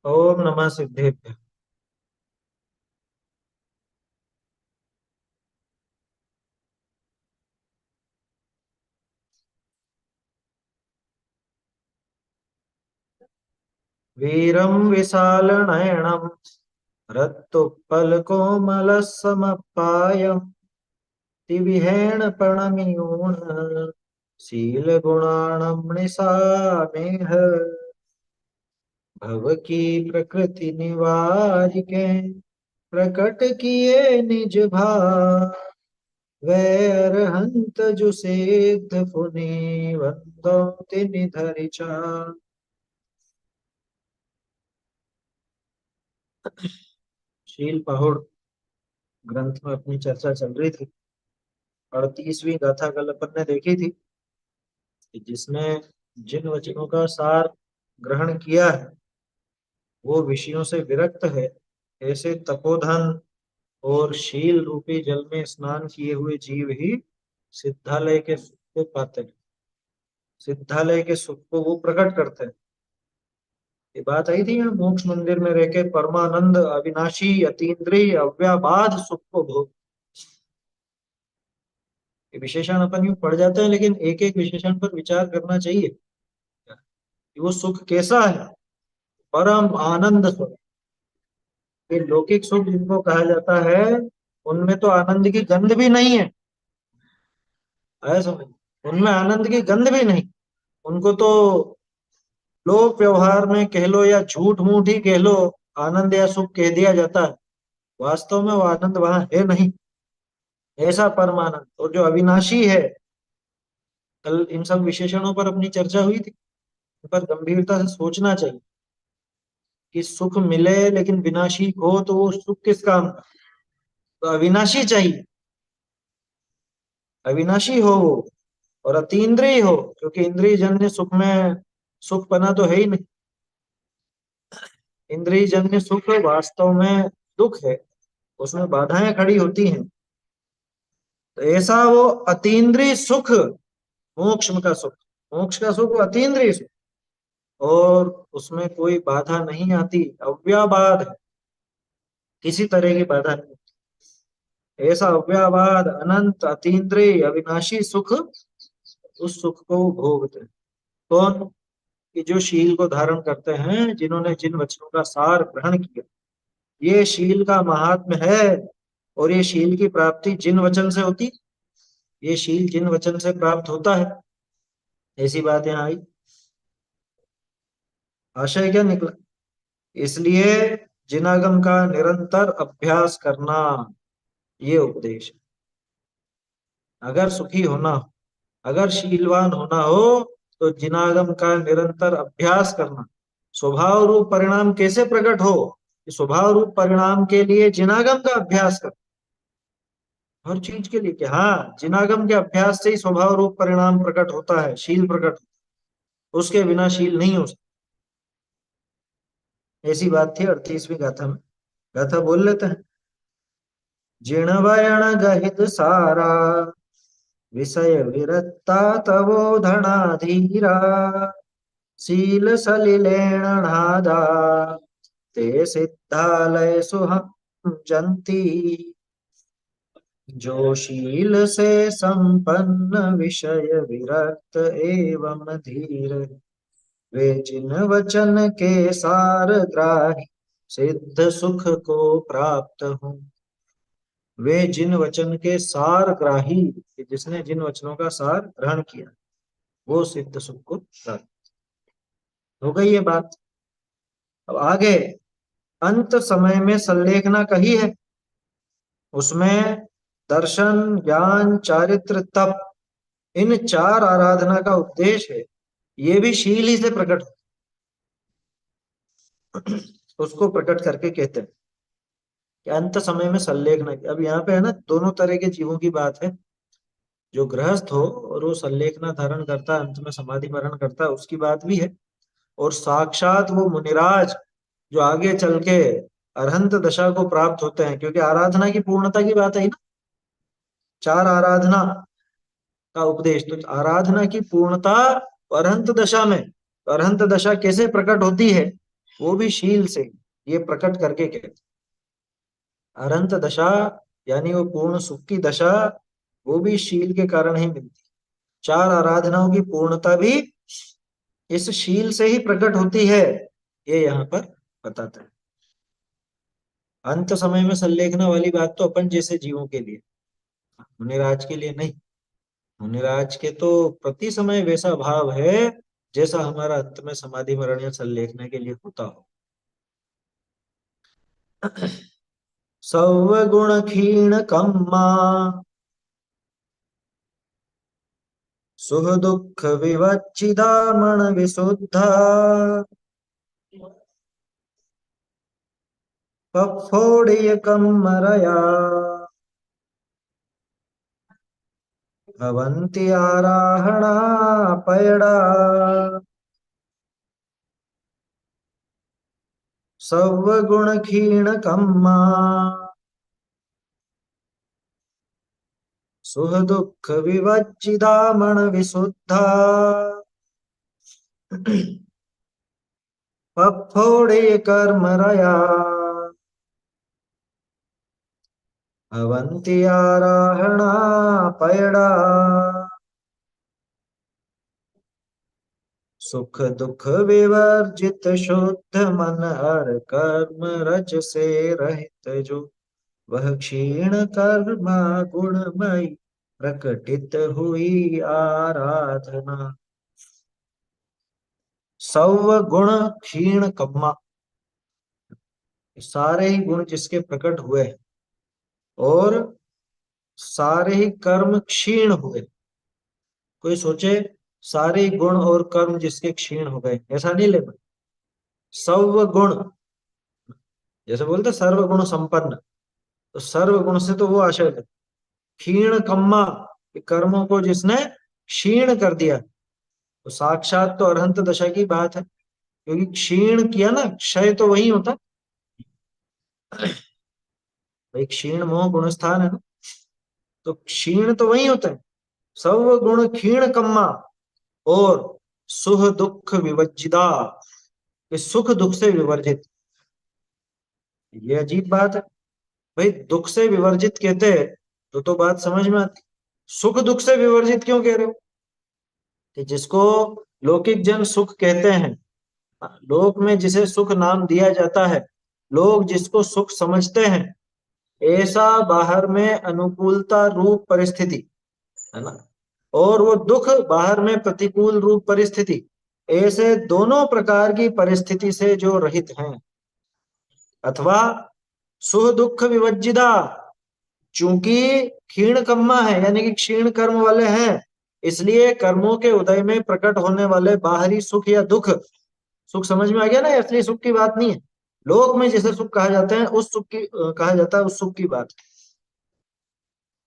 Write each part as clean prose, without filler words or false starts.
ओम नमः सिद्धेभ्य। वीरं विशालनयनं रक्तोत्पलकोमलसमपायं दिविहेण प्रणमियून् शीलगुणाणं निशामेह भव की प्रकृति निवारिके प्रकट किए निज भाव वै अरहंत जो सिद्ध पुनि वंदो तिनि धरि चार। शील पहुड़ ग्रंथ में अपनी चर्चा चल रही थी। 38वीं गाथा कल अपन ने देखी थी कि जिसने जिन वचनों का सार ग्रहण किया है वो विषयों से विरक्त है। ऐसे तपोधन और शील रूपी जल में स्नान किए हुए जीव ही सिद्धालय के सुख को पाते हैं। सिद्धालय के सुख को वो प्रकट करते हैं। ये बात आई थी यहाँ मोक्ष मंदिर में रह के परमानंद अविनाशी अतीन्द्रिय अव्याबाध सुख को भोग। ये विशेषण अपन यूं पढ़ जाते हैं लेकिन एक एक विशेषण पर विचार करना चाहिए कि वो सुख कैसा है। परम आनंद सुख। ये लौकिक सुख जिनको कहा जाता है उनमें तो आनंद की गंध भी नहीं है। है समझ। उनमें आनंद की गंध भी नहीं। उनको तो लोक व्यवहार में कह लो या झूठ मूठ ही कह लो आनंद या सुख कह दिया जाता है। वास्तव में वो आनंद वहां है नहीं। ऐसा परमानंद और जो अविनाशी है। कल इन सब विशेषणों पर अपनी चर्चा हुई थी। इन पर गंभीरता से सोचना चाहिए कि सुख मिले लेकिन विनाशी हो तो वो सुख किस काम का। तो अविनाशी चाहिए। अविनाशी हो वो और अतीन्द्रिय हो क्योंकि इंद्रिय जन्य सुख में सुख पना तो है ही नहीं। इंद्रिय जन्य सुख वास्तव में दुख है। उसमें बाधाएं खड़ी होती हैं। तो ऐसा वो अतीन्द्रिय सुख मोक्ष का सुख। मोक्ष का सुख अतीन्द्रिय सुख और उसमें कोई बाधा नहीं आती अव्याबाद है। किसी तरह की बाधा नहीं। ऐसा अव्याबाद अनंत अतीन्द्रिय अविनाशी सुख उस सुख को भोगते हैं। कौन कि जो शील को धारण करते हैं जिन्होंने जिन वचनों का सार ग्रहण किया। ये शील का महात्म्य है। और ये शील की प्राप्ति जिन वचन से होती। ये शील जिन वचन से प्राप्त होता है। ऐसी बात यहाँ आई। आशय क्या निकला। इसलिए जिनागम का निरंतर अभ्यास करना ये उपदेश है। अगर सुखी होना हो अगर शीलवान होना हो तो जिनागम का निरंतर अभ्यास करना। स्वभाव रूप परिणाम कैसे प्रकट हो। स्वभाव रूप परिणाम के लिए जिनागम का अभ्यास कर। हर चीज के लिए कि हाँ जिनागम के अभ्यास से ही स्वभाव रूप परिणाम प्रकट होता है शील प्रकट होता है। उसके बिना शील नहीं हो सकता। ऐसी बात थी 38वीं गाथा में। गाथा बोल लेते हैं। जिण वयण गहित सारा विषय विरक्ता तवोधना धीरा शील सलिलेण नादा ते सिद्धालय सुहम जंती जो शील से संपन्न विषय विरक्त एवं धीर वे जिन वचन के सार ग्राही सिद्ध सुख को प्राप्त हूँ। वे जिन वचन के सार ग्राही कि जिसने जिन वचनों का सार ग्रहण किया वो सिद्ध सुख को प्राप्त। हो गई ये बात। अब आगे अंत समय में संलेखना कही है। उसमें दर्शन ज्ञान चारित्र तप इन चार आराधना का उपदेश है। ये भी शील ही से प्रकट उसको प्रकट करके कहते हैं कि अंत समय में संलेखना। अब यहाँ पे है ना दोनों तरह के जीवों की बात है। जो गृहस्थ हो और वो संलेखना धारण करता है अंत में समाधि मरण करता है उसकी बात भी है। और साक्षात वो मुनिराज जो आगे चल के अरहंत दशा को प्राप्त होते हैं क्योंकि आराधना की पूर्णता की बात है ना। चार आराधना का उपदेश तो आराधना की पूर्णता अरहंत दशा में। तो अरहंत दशा कैसे प्रकट होती है वो भी शील से, ये प्रकट करके कहते। अनंत दशा यानी वो पूर्ण सुख की दशा, वो भी शील के कारण ही मिलती। चार आराधनाओं की पूर्णता भी इस शील से ही प्रकट होती है, ये यहाँ पर बताता है। अंत समय में संलेखना वाली बात तो अपन जैसे जीवों के लिए, मुनिराज के लिए नहीं। मुनिराज के तो प्रति समय वैसा भाव है जैसा हमारा अंत में समाधि मरण या संलेखने के लिए होता हो। सौगुण क्षीण कम्मा सुख दुख विवच्चिदामण विशुद्धा पफोड़ीय कम्मरया भवन्ति आराहणा पयडा सौगुण क्षीण कम्मा सुख दुख विवच्चिदामण विशुद्धा पफोड़ीय कर्मरया भवन्ति आराहणा पयडा सुख दुख विवर्जित शुद्ध मन हर कर्म रज से रहित जो, वह क्षीण कर्मा गुणमयी प्रकटित हुई आराधना। सौ गुण क्षीण कम्मा, सारे ही गुण जिसके प्रकट हुए और सारे ही कर्म क्षीण हुए। कोई सोचे सारे गुण और कर्म जिसके क्षीण हो गए, ऐसा नहीं लेना। सौ गुण, जैसे बोलते सर्व गुण संपन्न, तो सर्व गुण से तो वो आशय है। क्षीण कम्मा, कर्मों को जिसने क्षीण कर दिया, तो साक्षात तो अरहंत दशा की बात है, क्योंकि क्षीण किया ना, क्षय तो वही होता। भाई क्षीण मोह गुण स्थान है ना, तो क्षीण तो वही होता है। सब गुण क्षीण कम्मा और सुख दुख विवर्जिता, कि सुख दुख से विवर्जित। ये अजीब बात है। भाई दुख से विवर्जित कहते हैं तो बात समझ में आती। सुख दुख से विवर्जित क्यों कह रहे हो? कि जिसको लौकिक जन सुख कहते हैं, लोक में जिसे सुख नाम दिया जाता है, लोग जिसको सुख समझते हैं, ऐसा बाहर में अनुकूलता रूप परिस्थिति है ना, और वो दुख बाहर में प्रतिकूल रूप परिस्थिति, ऐसे दोनों प्रकार की परिस्थिति से जो रहित हैं, अथवा सुख दुख विवर्जिता, चूंकि क्षीण कर्मा है यानी कि क्षीण कर्म वाले हैं, इसलिए कर्मों के उदय में प्रकट होने वाले बाहरी सुख या दुख, सुख समझ में आ गया ना, असली सुख की बात नहीं है। लोक में जिसे सुख कहा जाता है उस सुख की कहा जाता है उस सुख की बात।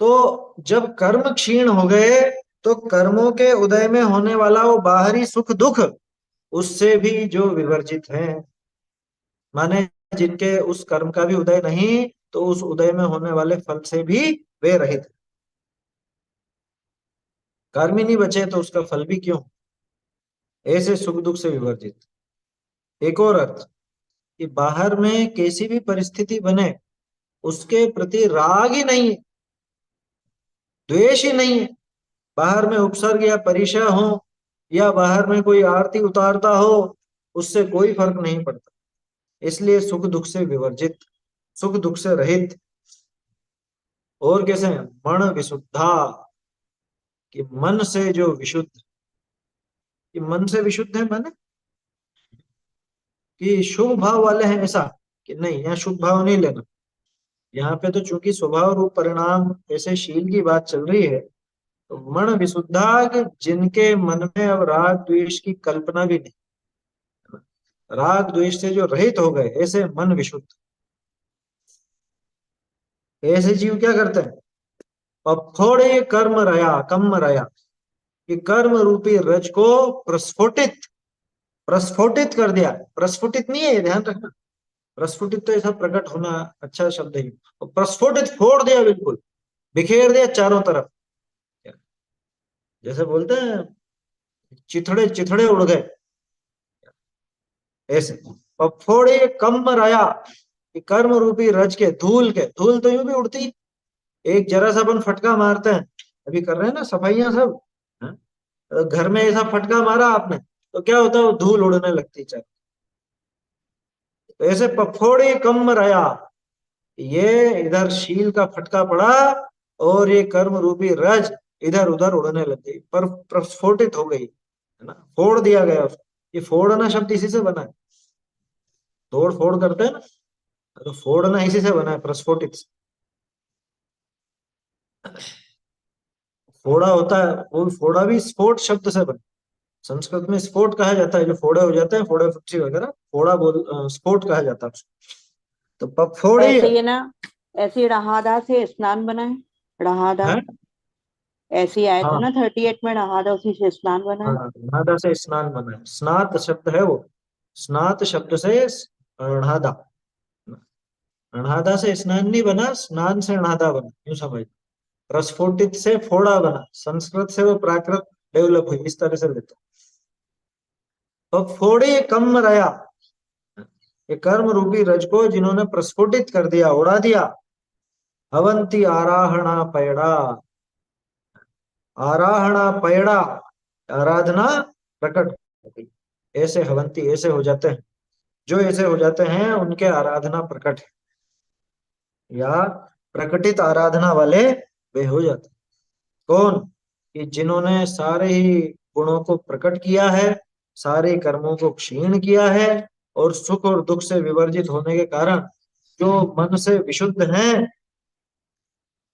तो जब कर्म क्षीण हो गए, तो कर्मों के उदय में होने वाला वो बाहरी सुख दुख उससे भी जो विवर्जित हैं, माने जिनके उस कर्म का भी उदय नहीं, तो उस उदय में होने वाले फल से भी वे रहित। कर्म ही नहीं बचे तो उसका फल भी क्यों, ऐसे सुख दुख से विवर्जित। एक और अर्थ, कि बाहर में कैसी भी परिस्थिति बने, उसके प्रति राग ही नहीं है, द्वेष ही नहीं है। बाहर में उपसर्ग या परिचय हो, या बाहर में कोई आरती उतारता हो, उससे कोई फर्क नहीं पड़ता। इसलिए सुख दुख से विवर्जित, सुख दुख से रहित। और कैसे हैं? मन विशुद्धा, कि मन से जो विशुद्ध, कि मन से विशुद्ध है मन, कि शुभ भाव वाले हैं ऐसा, कि नहीं यहाँ शुभ भाव नहीं लेना। यहाँ पे तो चूंकि स्वभाव रूप परिणाम ऐसे शील की बात चल रही है, तो मन विशुद्धा, कि जिनके मन में अब राग द्वेष की कल्पना भी नहीं, राग द्वेष से जो रहित हो गए, ऐसे मन विशुद्ध। ऐसे जीव क्या करते हैं? अब थोड़े कर्म रया कम रया, कि कर्म रूपी रज को प्रस्फुटित, प्रस्फुटित कर दिया। प्रस्फुटित नहीं है, ये ध्यान रखना। प्रस्फुटित तो ऐसा प्रकट होना अच्छा शब्द है, और प्रस्फुटित फोड़ दिया, बिल्कुल बिखेर दिया चारों तरफ। जैसे बोलते हैं चिथड़े चिथड़े उड़ गए, ऐसे। पफोड़े कम रया, कि कर्म रूपी रज के, धूल तो यूं भी उड़ती, एक जरा सा अपन फटका मारते हैं, अभी कर रहे हैं ना सफाइयां सब, हाँ? तो घर में ऐसा फटका मारा आपने तो क्या होता है, वो धूल उड़ने लगती है। तो ऐसे पफोड़े कम रया, ये इधर शील का फटका पड़ा और ये कर्म रूपी रज इधर उधर उड़ने लग गई, पर प्रस्फोटित हो गई, है ना, फोड़ दिया गया उसको। ये फोड़ना शब्द इसी से बना है, तोड़ फोड़ करते हैं ना, तो फोड़ना इसी से बना है, प्रस्फोटित से। फोड़ा होता है, वो फोड़ा भी स्फोट शब्द से बना, संस्कृत में स्फोट कहा जाता है, जो फोड़े हो जाते हैं, फोड़े फुच्ची वगैरह, स्फोट कहा जाता है उसको। तो पफोड़ी ऐसे ये ना, ऐसे रहादा से स्नान बना है। रहादा है। ऐसे ही आया था हाँ ना 38 में, रहादा उसी से स्नान बना है। हाँ, नादा से स्नान बना है, स्नात शब्द है वो, स्नात शब्द से णादा, णादा से स्नान नहीं बना, स्नान से णादा बना, यूं समझ। प्रस्फोटित से फोड़ा बना, संस्कृत से वो प्राकृत डेवलप हुई, इस तरह से लेते। तो फोड़े कम रया, ये कर्म रूपी रज को जिन्होंने प्रस्फुटित कर दिया, उड़ा दिया। अवंती आराहणा पैड़ा, आराहणा पैड़ा, आराधना प्रकट हो गई। ऐसे हवंती ऐसे हो जाते हैं, जो ऐसे हो जाते हैं उनके आराधना प्रकट है, या प्रकटित आराधना वाले वे हो जाते हैं। कौन? कि जिन्होंने सारे ही गुणों को प्रकट किया है, सारे कर्मों को क्षीण किया है, और सुख और दुख से विवर्जित होने के कारण जो मन से विशुद्ध हैं,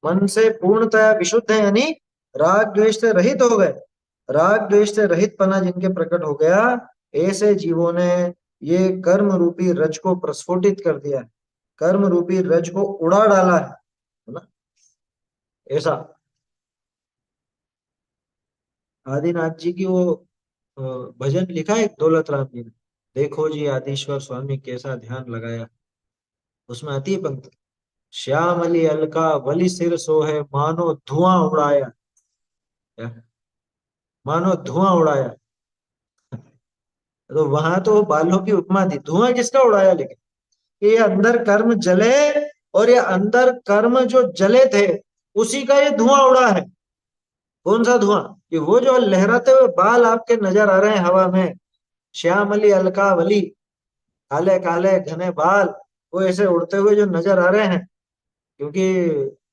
मन से पूर्णतया विशुद्ध है, यानी राग द्वेष से रहित हो गए, राग द्वेष से रहित पना जिनके प्रकट हो गया, ऐसे जीवों ने ये कर्म रूपी रज को प्रस्फुटित कर दिया है, कर्म रूपी रज को उड़ा डाला है ना, ऐसा। आदिनाथ जी की वो अ, भजन लिखा है दौलत राम जी ने, देखो जी आदिश्वर स्वामी कैसा ध्यान लगाया, उसमें आती है पंक्ति, श्याम अली अलका वली सिर सोहे मानो धुआं उड़ाया, क्या? मानो धुआं उड़ाया। तो वहां तो बालों की उपमा दी, धुआं किसका उड़ाया, लेकिन ये अंदर कर्म जले, और ये अंदर कर्म जो जले थे उसी का ये धुआं उड़ा है। कौन सा धुआं? कि वो जो लहराते हुए बाल आपके नजर आ रहे हैं हवा में, श्यामली अलकावली, काले काले घने बाल, वो ऐसे उड़ते हुए जो नजर आ रहे हैं, क्योंकि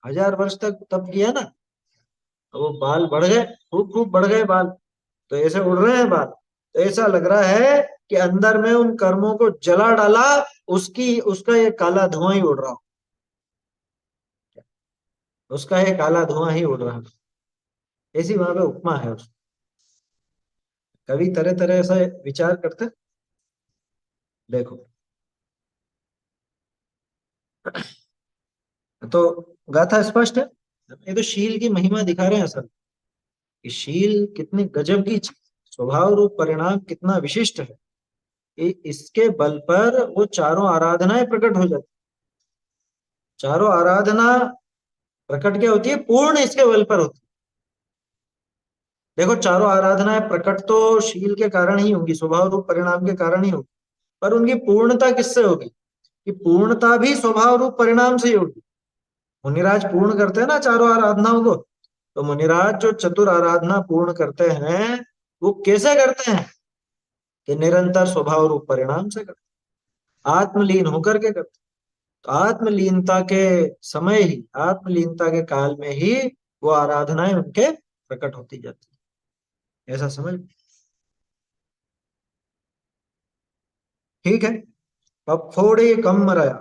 1000 वर्ष तक तप किया ना, तो वो बाल बढ़ गए, खूब खूब बढ़ गए बाल, तो ऐसे उड़ रहे हैं बाल, तो ऐसा लग रहा है कि अंदर में उन कर्मों को जला डाला, उसकी उसका ये काला धुआं ही उड़ रहा हो, उसका ये काला धुआं ही उड़ रहा है। ऐसी वहां पे उपमा है उसकी। कवि तरह तरह से विचार करते, देखो। तो गाथा स्पष्ट है, ये तो शील की महिमा दिखा रहे हैं असल, कि शील कितनी गजब की चीज, स्वभाव रूप परिणाम कितना विशिष्ट है, कि इसके बल पर वो चारों आराधनाएं प्रकट हो जाती, चारों आराधना प्रकट क्या होती है, पूर्ण इसके बल पर होती है। देखो चारों आराधनाएं प्रकट तो शील के कारण ही होंगी, स्वभाव रूप परिणाम के कारण ही होगी, पर उनकी पूर्णता किससे होगी? कि पूर्णता भी स्वभाव रूप परिणाम से ही होगी। मुनिराज पूर्ण करते हैं ना चारों आराधनाओं को, तो मुनिराज जो चतुर आराधना पूर्ण करते हैं, वो कैसे करते हैं? कि निरंतर स्वभाव रूप परिणाम से करते हैं, आत्मलीन होकर के करते हैं। तो आत्मलीनता के समय ही, आत्मलीनता के काल में ही वो आराधनाएं उनके प्रकट होती जाती है, ऐसा समझ। ठीक है। अब फोड़े कम रया,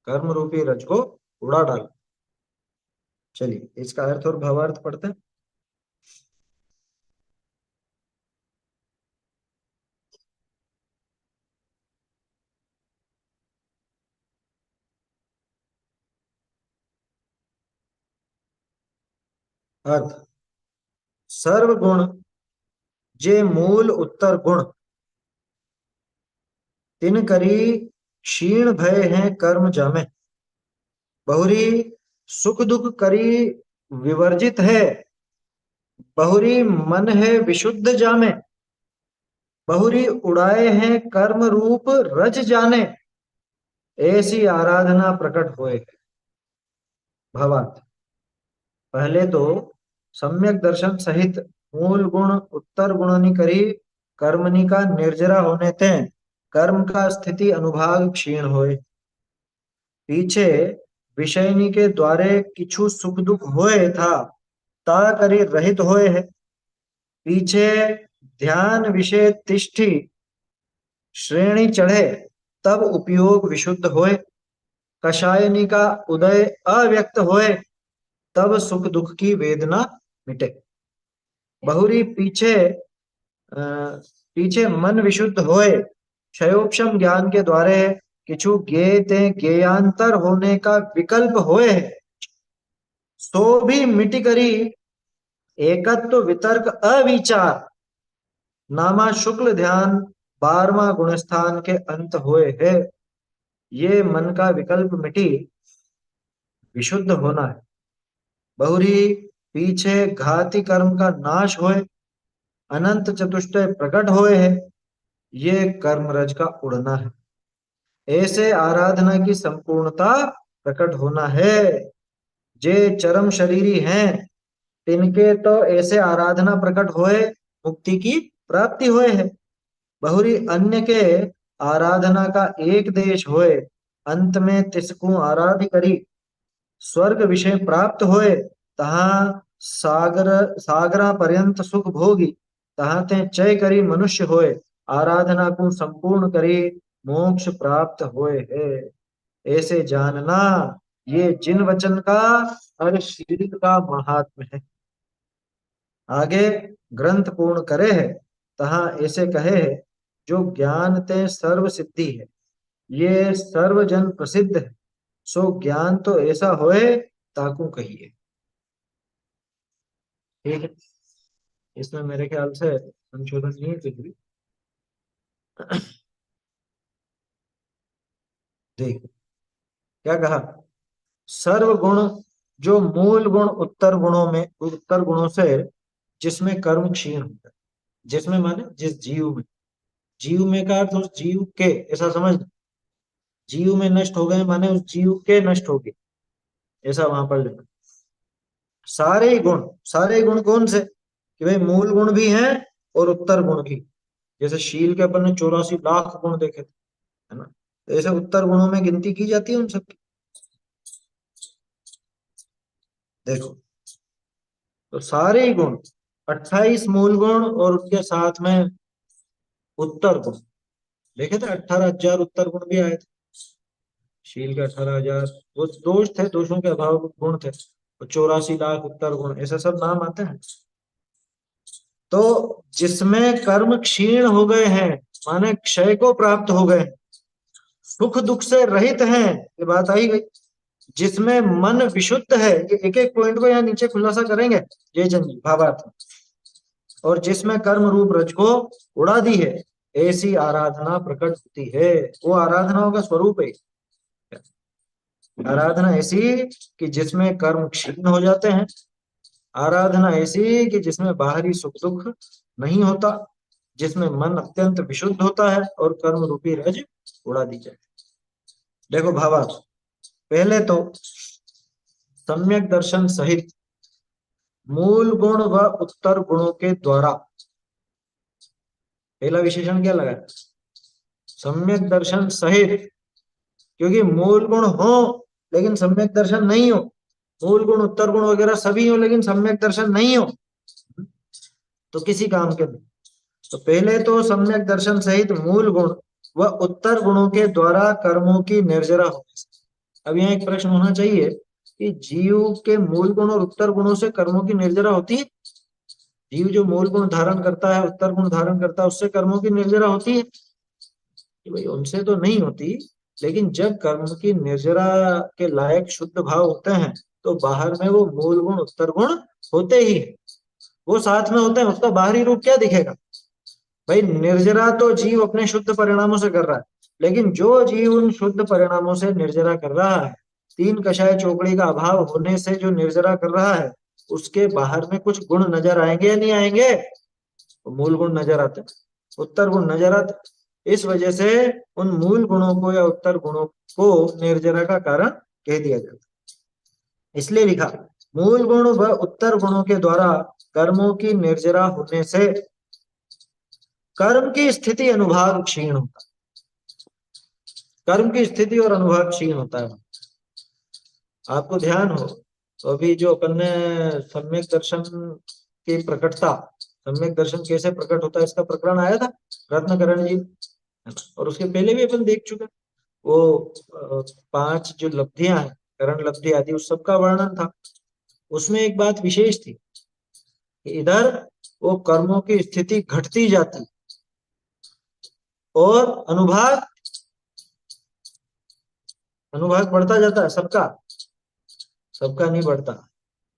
कर्म रूपी रज को उड़ा डाल। चलिए इसका अर्थ और भावार्थ पढ़ते हैं। अर्थ, सर्व गुण जे मूल उत्तर गुण, तिन करी क्षीण भय है कर्म जामे, बहुरी सुख दुख करी विवर्जित है, बहुरी मन है विशुद्ध जामे, बहुरी उड़ाए हैं कर्म रूप रज जाने, ऐसी आराधना प्रकट होए है। भावार्थ, पहले तो सम्यक दर्शन सहित मूल गुण उत्तर गुणनी करी कर्मनि का निर्जरा होने ते कर्म का स्थिति अनुभाग क्षीण होए। पीछे विषयनी के द्वारे किछु सुख दुख होए था, ता करी रहित होए है। पीछे ध्यान विषय तिष्ठि श्रेणी चढ़े, तब उपयोग विशुद्ध होए। कषायनी का उदय अव्यक्त होए, तब सुख दुख की वेदना मिटे। बहुरी पीछे मन विशुद्ध होए, क्षयोक्षम ज्ञान के द्वारे किछु ज्ञेय ते ज्ञेयांतर होने का विकल्प होए, सो भी मिट करी एकत्व वितर्क अविचार नामा शुक्ल ध्यान 12वां गुणस्थान के अंत होए है। ये मन का विकल्प मिटी विशुद्ध होना है। बहुरी पीछे घाती कर्म का नाश होए, अनंत चतुष्टय प्रकट होए है। ये कर्म रज का उड़ना है। ऐसे आराधना की संपूर्णता प्रकट होना है। जे चरम शरीरी हैं, तिनके तो ऐसे आराधना प्रकट होए मुक्ति की प्राप्ति होए है। बहुरी अन्य के आराधना का एक देश होए, अंत में तिसकु आराध्य करी स्वर्ग विषय प्राप्त होए, तहाँ सागरा पर्यंत सुख भोगी, तहाँ ते चय करी मनुष्य होए, आराधना को संपूर्ण करी मोक्ष प्राप्त होए है। ऐसे जानना, ये जिन वचन का और शील का महात्म है। आगे ग्रंथ पूर्ण करे है, तहाँ ऐसे कहे है, जो ज्ञान ते सर्व सिद्धि है, ये सर्वजन प्रसिद्ध है। सो ज्ञान तो ऐसा होए, ताकू कहिए। ठीक है, इसमें मेरे ख्याल से संशोधन नहीं है कुछ भी। देख क्या कहा, सर्व गुण जो मूल गुण उत्तर गुणों में, उत्तर गुणों से जिसमें कर्म क्षीण होता है, जिसमें माने जिस जीव में, जीव में का अर्थ उस जीव के, ऐसा समझ, जीव में नष्ट हो गए माने उस जीव के नष्ट हो गए, ऐसा वहां पर लिखा। सारे गुण कौन से, कि भाई मूल गुण भी हैं और उत्तर गुण भी। जैसे शील के अपन ने 84 लाख गुण देखे थे, है ना, तो ऐसे उत्तर गुणों में गिनती की जाती है उन सबकी। देखो, तो सारे ही गुण, 28 मूल गुण और उसके साथ में उत्तर गुण देखे थे। 18,000 उत्तर गुण भी आए थे। शील के 18,000 वो दोष थे, दोषों के अभाव गुण थे। और 84 लाख उत्तर गुण, ऐसे सब नाम आते हैं। तो जिसमें कर्म क्षीण हो गए हैं, माने क्षय को प्राप्त हो गए, सुख दुख से रहित हैं, ये बात आई गई। जिसमें मन विशुद्ध है, ये एक एक पॉइंट को यहाँ नीचे खुलासा करेंगे जयचंद जी भावार्थ। और जिसमें कर्म रूप रज को उड़ा दी है, ऐसी आराधना प्रकट होती है। वो आराधनाओं का स्वरूप है। आराधना ऐसी कि जिसमें कर्म क्षीण हो जाते हैं, आराधना ऐसी कि जिसमें बाहरी सुख दुख नहीं होता, जिसमें मन अत्यंत विशुद्ध होता है और कर्म रूपी रज उड़ा दी जाए। देखो भावार्थ, पहले तो सम्यक दर्शन सहित मूल गुण व उत्तर गुणों के द्वारा, पहला विशेषण क्या लगा, सम्यक दर्शन सहित, क्योंकि मूल गुण हो लेकिन सम्यक दर्शन नहीं हो, मूल गुण उत्तर गुण वगैरह सभी हो लेकिन सम्यक दर्शन नहीं हो, तो किसी काम के नहीं। तो पहले तो सम्यक दर्शन सहित मूल गुण व उत्तर गुणों के द्वारा कर्मों की निर्जरा होने से। अब यहाँ एक प्रश्न होना चाहिए कि जीव के मूल गुण और उत्तर गुणों से कर्मों की निर्जरा होती है? जीव जो मूल गुण धारण करता है, उत्तर गुण धारण करता है, उससे कर्मों की निर्जरा होती है? कि भाई उनसे तो नहीं होती, लेकिन जब कर्म की निर्जरा के लायक शुद्ध भाव होते हैं, तो बाहर में वो मूल गुण उत्तर गुण होते ही है, वो साथ में होते हैं। उसका बाहरी रूप क्या दिखेगा? भाई निर्जरा तो जीव अपने शुद्ध परिणामों से कर रहा है, लेकिन जो जीव उन शुद्ध परिणामों से निर्जरा कर रहा है, तीन कषाय चौकड़ी का अभाव होने से जो निर्जरा कर रहा है, उसके बाहर में कुछ गुण नजर आएंगे या नहीं आएंगे? तो मूल गुण नजर आते हैं। उत्तर गुण नजर आते, इस वजह से उन मूल गुणों को या उत्तर गुणों को निर्जरा का कारण कह दिया जाता है। इसलिए लिखा, मूल गुण व उत्तर गुणों के द्वारा कर्मों की निर्जरा होने से कर्म की स्थिति अनुभाग क्षीण होता है। कर्म की स्थिति और अनुभाग क्षीण होता है। आपको ध्यान हो तो अभी जो अपन ने सम्यक दर्शन की प्रकटता, सम्यक दर्शन कैसे प्रकट होता है इसका प्रकरण आया था रत्नकरण जी, और उसके पहले भी अपन देख चुके। वो 5 जो लब्धियां हैं, करण लब्धि आदि, उस सब का वर्णन था। उसमें एक बात विशेष थी कि इधर वो कर्मों की स्थिति घटती जाती और अनुभाग अनुभाग बढ़ता जाता है। सबका सबका नहीं बढ़ता।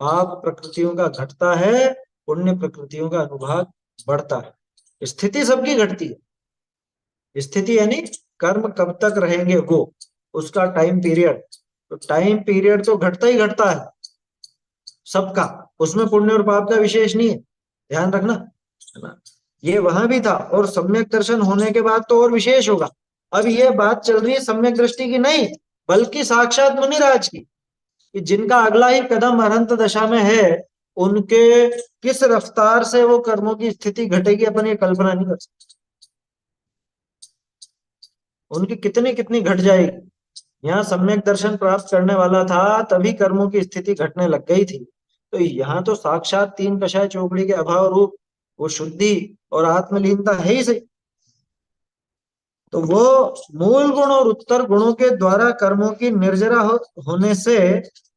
पाप प्रकृतियों का घटता है, पुण्य प्रकृतियों का अनुभाग बढ़ता है। स्थिति सबकी घटती है। स्थिति यानी कर्म कब तक रहेंगे वो, उसका टाइम पीरियड। तो टाइम पीरियड तो घटता ही घटता है सबका, उसमें पुण्य और पाप का विशेष नहीं है, ध्यान रखना, है ना। ये वहां भी था, और सम्यक दर्शन होने के बाद तो और विशेष होगा। अब ये बात चल रही है सम्यक दृष्टि की नहीं, बल्कि साक्षात मुनिराज की, कि जिनका अगला ही कदम अनंत दशा में है, उनके किस रफ्तार से वो कर्मों की स्थिति घटेगी अपन ये कल्पना नहीं कर सकते। उनकी कितनी कितनी घट जाएगी। यहाँ सम्यक दर्शन प्राप्त करने वाला था तभी कर्मों की स्थिति घटने लग गई थी। तो यहाँ तो साक्षात तीन कषाय चौकड़ी के अभाव रूप वो शुद्धि और आत्मलीनता है ही सही। तो वो मूल गुण और उत्तर गुणों के द्वारा कर्मों की निर्जरा होने से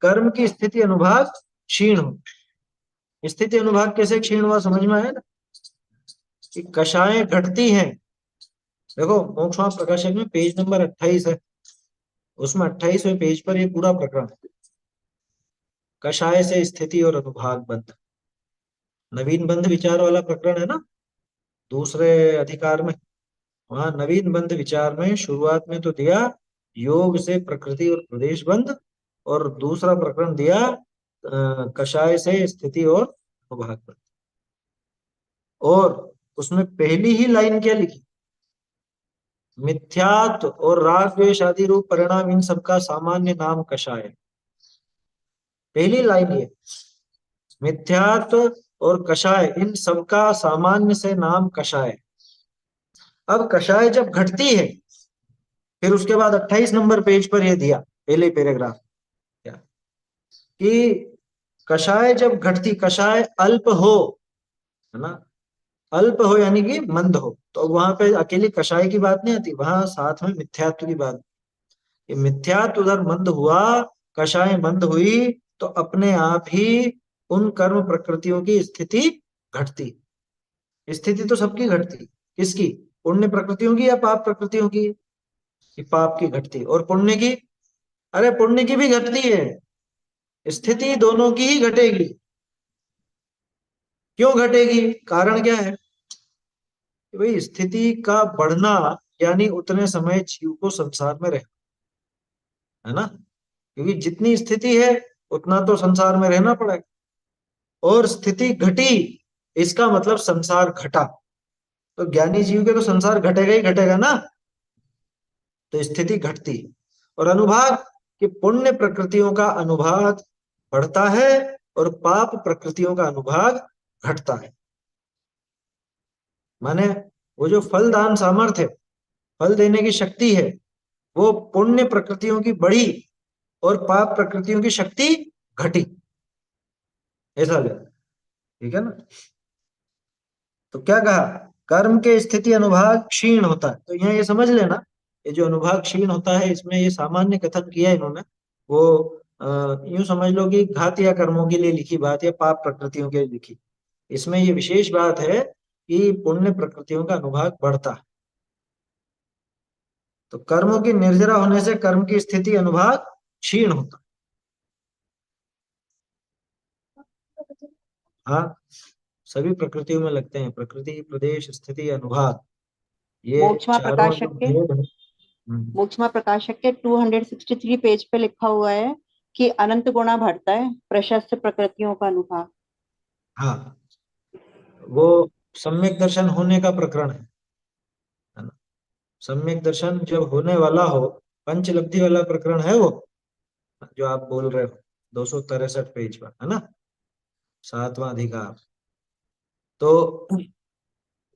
कर्म की स्थिति अनुभाग क्षीण हो। स्थिति अनुभाग कैसे क्षीण हुआ समझ में आया ना, कि कषाएं घटती हैं। देखो मोक्षमार्ग प्रकाशक में पेज नंबर 28 है, उसमें 28वें पेज पर ये पूरा प्रकरण है। कषाय से स्थिति और अनुभाग बंध, नवीन बंध विचार वाला प्रकरण है ना, दूसरे अधिकार में। वहां नवीन बंध विचार में शुरुआत में तो दिया योग से प्रकृति और प्रदेश बंध, और दूसरा प्रकरण दिया कषाय से स्थिति और अनुभाग बंध। और उसमें पहली ही लाइन क्या लिखी, मिथ्यात्व और राग द्वेष आदि रूप परिणाम इन सबका सामान्य नाम कषाय। पहली लाइन ये, मिथ्यात्व और कषाय इन सबका सामान्य से नाम कषाय। अब कषाय जब घटती है, फिर उसके बाद 28 नंबर पेज पर यह दिया पहले पैराग्राफ क्या, कि कषाय जब घटती, कषाय अल्प हो, है ना, अल्प हो यानी कि मंद हो, तो वहां पे अकेली कषाय की बात नहीं आती, वहां साथ में मिथ्यात्व की बात। ये मिथ्यात्व उधर मंद हुआ, कषाय मंद हुई, तो अपने आप ही उन कर्म प्रकृतियों की स्थिति घटती। स्थिति तो सबकी घटती, किसकी, पुण्य प्रकृतियों की या पाप प्रकृतियों की, कि पाप की घटती, और पुण्य की, अरे पुण्य की भी घटती है। स्थिति दोनों की ही घटेगी। क्यों घटेगी, कारण क्या है, कि भाई स्थिति का बढ़ना यानी उतने समय जीव को संसार में रहना, है ना, क्योंकि जितनी स्थिति है उतना तो संसार में रहना पड़ेगा, और स्थिति घटी इसका मतलब संसार घटा। तो ज्ञानी जीव के तो संसार घटेगा ही घटेगा ना, तो स्थिति घटती। और अनुभाग, कि पुण्य प्रकृतियों का अनुभाग बढ़ता है और पाप प्रकृतियों का अनुभाग घटता है। माने वो जो फलदान सामर्थ्य, फल देने की शक्ति है, वो पुण्य प्रकृतियों की बढ़ी और पाप प्रकृतियों की शक्ति घटी, ऐसा ले, ठीक है ना। तो क्या कहा, कर्म के स्थिति अनुभाग क्षीण होता है। तो यहाँ ये समझ लेना, ये जो अनुभाग क्षीण होता है इसमें ये सामान्य कथन किया है इन्होंने, वो यूं समझ लो कि घात या कर्मों के लिए लिखी बात या पाप प्रकृतियों के लिए लिखी। इसमें ये विशेष बात है कि पुण्य प्रकृतियों का अनुभाग बढ़ता है। तो कर्मों की निर्जरा होने से कर्म की स्थिति अनुभाग क्षीण होता है। हाँ, सभी प्रकृतियों में लगते हैं, प्रकृति प्रदेश स्थिति अनुभाग, ये मोक्षमा चारों जो प्रकाशक के भेद हैं। मोक्षमा प्रकाशक के 263 पेज पे लिखा हुआ है कि अनंत गुणा बढ़ता है प्रशस्त प्रकृतियों का अनुभाग। हाँ, वो सम्यक दर्शन होने का प्रकरण है। सम्यक दर्शन जब होने वाला हो, पंचलब्धि वाला प्रकरण है वो जो आप बोल रहे हो, 263 पेज पर है ना, 7वां अधिकार। तो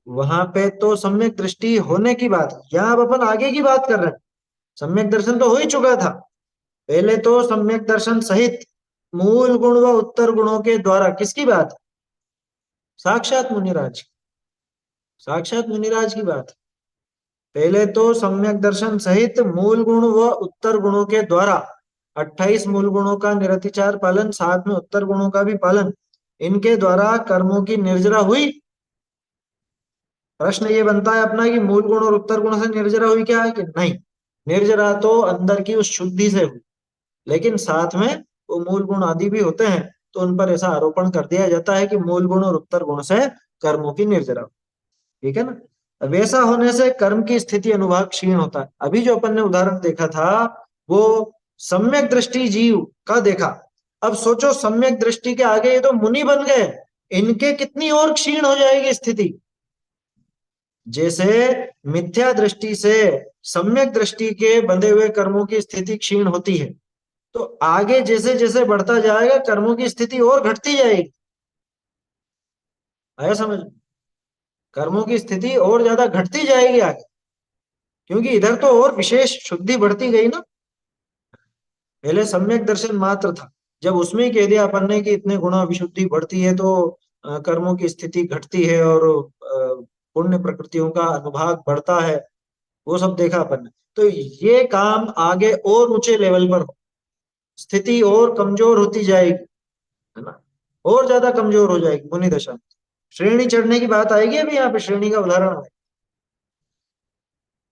वहां पे तो सम्यक दृष्टि होने की बात है, यहाँ अब अपन आगे की बात कर रहे हैं। सम्यक दर्शन तो हो ही चुका था। पहले तो सम्यक दर्शन सहित मूल गुण व उत्तर गुणों के द्वारा किसकी बात? साक्षात मुनिराज, साक्षात मुनिराज की बात। पहले तो सम्यक दर्शन सहित मूल गुण व उत्तर गुणों के द्वारा 28 मूल गुणों का निरतिचार पालन, साथ में उत्तर गुणों का भी पालन, इनके द्वारा कर्मों की निर्जरा हुई। प्रश्न ये बनता है अपना कि मूल गुण और उत्तर गुण से निर्जरा हुई क्या है कि नहीं? निर्जरा तो अंदर की उस शुद्धि से हुई, लेकिन साथ में वो मूल गुण आदि भी होते हैं, तो उन पर ऐसा आरोपण कर दिया जाता है कि मूल गुण और उत्तर गुण से कर्मों की निर्जरा। ठीक है ना? वैसा होने से कर्म की स्थिति अनुभाग क्षीण होता है। अभी जो अपन ने उदाहरण देखा था वो सम्यक दृष्टि जीव का देखा। अब सोचो सम्यक दृष्टि के आगे ये तो मुनि बन गए, इनके कितनी और क्षीण हो जाएगी स्थिति। जैसे मिथ्या दृष्टि से सम्यक दृष्टि के बंधे हुए कर्मों की स्थिति क्षीण होती है, तो आगे जैसे जैसे बढ़ता जाएगा कर्मों की स्थिति और घटती जाएगी। आया समझ? कर्मों की स्थिति और ज्यादा घटती जाएगी आगे, क्योंकि इधर तो और विशेष शुद्धि बढ़ती गई ना। पहले सम्यक दर्शन मात्र था, जब उसमें ही कह दिया अपन ने कि इतने गुणा विशुद्धि बढ़ती है तो कर्मों की स्थिति घटती है और पुण्य प्रकृतियों का अनुभाग बढ़ता है, वो सब देखा अपन ने। तो ये काम आगे और ऊंचे लेवल पर हो, स्थिति और कमजोर होती जाएगी, है ना, और ज्यादा कमजोर हो जाएगी मुनि दशा में। श्रेणी चढ़ने की बात आएगी, अभी यहाँ पे श्रेणी का उदाहरण है।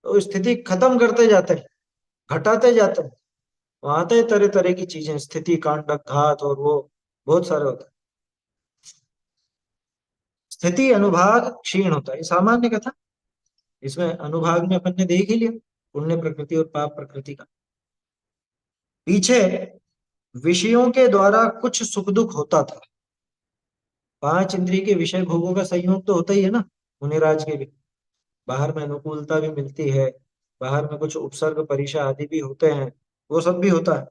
तो स्थिति खत्म करते जाते हैं, घटाते जाते हैं, वहां आते हैं तरह तरह की चीजें, स्थिति कांडक घात और वो बहुत सारे होते हैं। स्थिति अनुभाग क्षीण होता है, ये सामान्य कथा। इसमें अनुभाग में अपन ने देख ही लिया पुण्य प्रकृति और पाप प्रकृति का। पीछे विषयों के द्वारा कुछ सुख दुख होता था। 5 इंद्रिय के विषय भोगों का संयोग तो होता ही है ना मुनिराज के भी। बाहर में अनुकूलता भी मिलती है, बाहर में कुछ उपसर्ग परीक्षा आदि भी होते हैं, वो सब भी होता है।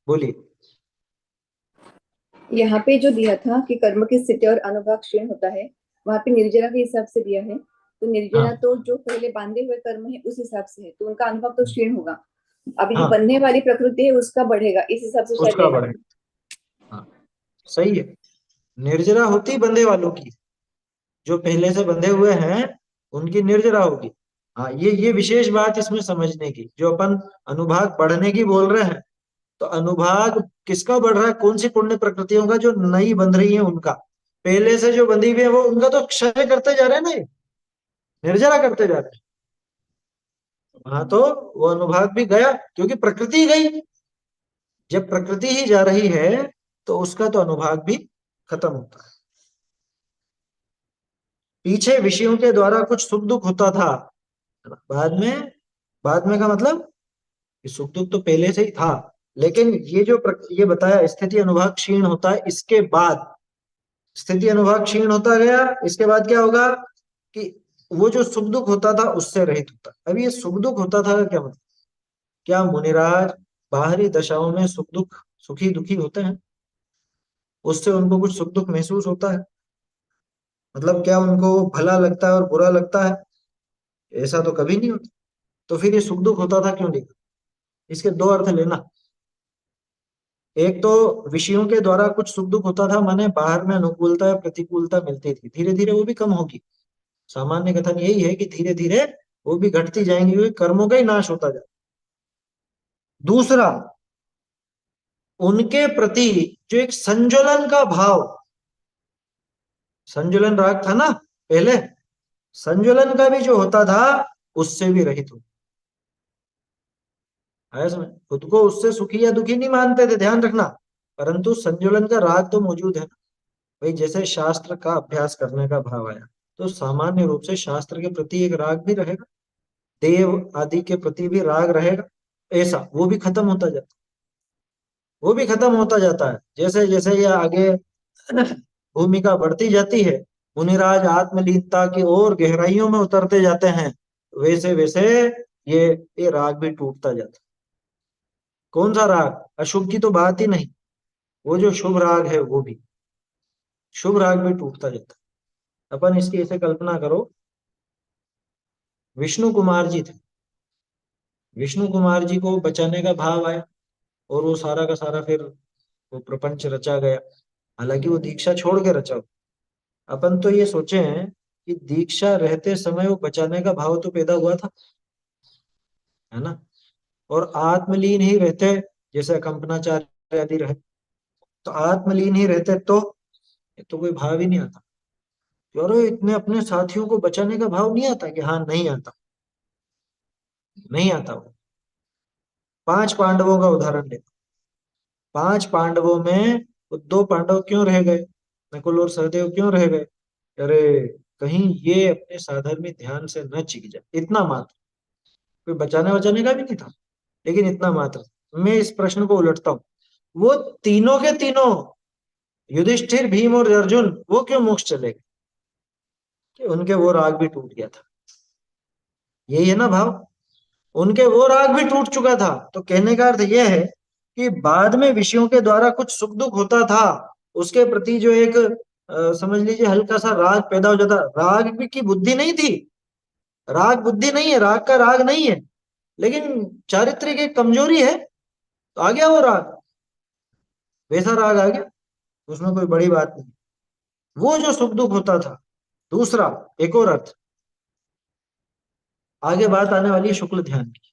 बोलिए। यहाँ पे जो दिया था कि कर्म की स्थिति और अनुभाग क्षीण होता है, वहां पे निर्जरा के हिसाब से दिया है। तो निर्जरा हाँ तो जो पहले बांधे हुए कर्म है उस हिसाब से है, तो उनका अनुभव तो क्षीण होगा। अभी जो हाँ, बनने वाली प्रकृति है उसका बढ़ेगा, इस हिसाब से शायद उसका लेना है। बढ़े। हाँ, सही है। निर्जरा होती बंधे वालों की, जो पहले से बंधे हुए हैं उनकी निर्जरा होगी। हाँ, ये विशेष बात इसमें समझने की, जो अपन अनुभाग बढ़ने की बोल रहे हैं, तो अनुभाग किसका बढ़ रहा है? कौन सी पुण्य प्रकृतियों का? जो नई बंध रही है उनका। पहले से जो बंधी हुई है वो उनका तो क्षय करते जा रहे हैं ना, ये निर्जरा करते जा रहे हैं। वहां तो वो अनुभाग भी गया, क्योंकि प्रकृति गई। जब प्रकृति ही जा रही है तो उसका तो अनुभाग भी खत्म होता है। पीछे विषयों के द्वारा कुछ सुख दुख होता था, बाद में का मतलब कि सुख दुख तो पहले से ही था, लेकिन ये जो ये बताया स्थिति अनुभाग क्षीण होता है, इसके बाद स्थिति अनुभाग क्षीण होता गया, इसके बाद क्या होगा कि वो जो सुख दुख होता था उससे रहित होता। अब ये सुख दुख होता था का क्या मतलब? क्या मुनिराज बाहरी दशाओं में सुख दुख, सुखी दुखी होते हैं? उससे उनको कुछ सुख दुख महसूस होता है? मतलब क्या उनको भला लगता है और बुरा लगता है? ऐसा तो कभी नहीं होता। तो फिर ये सुख दुख होता था क्यों लिखा? इसके दो अर्थ लेना। एक तो विषयों के द्वारा कुछ सुख दुख होता था, माने बाहर में अनुकूलता या प्रतिकूलता मिलती थी, धीरे धीरे वो भी कम होगी। सामान्य कथन यही है कि धीरे धीरे वो भी घटती जाएंगी, क्योंकि कर्मों का ही नाश होता जाए। दूसरा, उनके प्रति जो एक संजुलन का भाव, संजुलन राग था ना पहले, संजुलन का भी जो होता था उससे भी रहित हो। आया समझ? खुद को उससे सुखी या दुखी नहीं मानते थे, ध्यान रखना, परंतु संजुलन का राग तो मौजूद है ना। भाई जैसे शास्त्र का अभ्यास करने का भाव आया, तो सामान्य रूप से शास्त्र के प्रति एक राग भी रहेगा, देव आदि के प्रति भी राग रहेगा। ऐसा वो भी खत्म होता जाता, वो भी खत्म होता जाता है। जैसे जैसे ये आगे भूमिका बढ़ती जाती है, मुनिराज आत्मलीनता की ओर गहराइयों में उतरते जाते हैं, वैसे वैसे ये राग भी टूटता जाता है। कौन सा राग? अशुभ की तो बात ही नहीं, वो जो शुभ राग है वो भी, शुभ राग भी टूटता जाता है। अपन इसकी ऐसे कल्पना करो, विष्णु कुमार जी थे, विष्णु कुमार जी को बचाने का भाव आया और वो सारा का सारा फिर वो प्रपंच रचा गया। हालांकि वो दीक्षा छोड़ के रचा। अपन तो ये सोचे हैं कि दीक्षा रहते समय वो बचाने का भाव तो पैदा हुआ था, है ना? और आत्मलीन ही रहते, जैसे कंपनाचार्य आदि रहे, तो आत्मलीन ही रहते तो ये तो कोई भाव ही नहीं आता। और इतने अपने साथियों को बचाने का भाव नहीं आता कि हाँ, नहीं आता, नहीं आता वो। 5 पांडवों का उदाहरण ले, 5 पांडवों में वो 2 पांडव क्यों रह गए? नकुल और सहदेव क्यों रह गए? अरे, कहीं ये अपने साधन में ध्यान से न चिक जाए, इतना मात्र। कोई बचाने बचाने का भी नहीं था, लेकिन इतना मात्र। मैं इस प्रश्न को उलटता हूँ, वो तीनों के तीनों, युधिष्ठिर, भीम और अर्जुन, वो क्यों मोक्ष चले गए? कि उनके वो राग भी टूट गया था। यही है ना भाव? उनके वो राग भी टूट चुका था। तो कहने का अर्थ यह है कि बाद में विषयों के द्वारा कुछ सुख दुख होता था, उसके प्रति जो एक समझ लीजिए हल्का सा राग पैदा हो जाता। राग की बुद्धि नहीं थी, राग बुद्धि नहीं है, राग का राग नहीं है, लेकिन चारित्रिक एक कमजोरी है, तो आ गया वो राग, वैसा राग आ गया, उसमें कोई बड़ी बात नहीं। वो जो सुख दुख होता था। दूसरा, एक और अर्थ, आगे बात आने वाली है शुक्ल ध्यान की,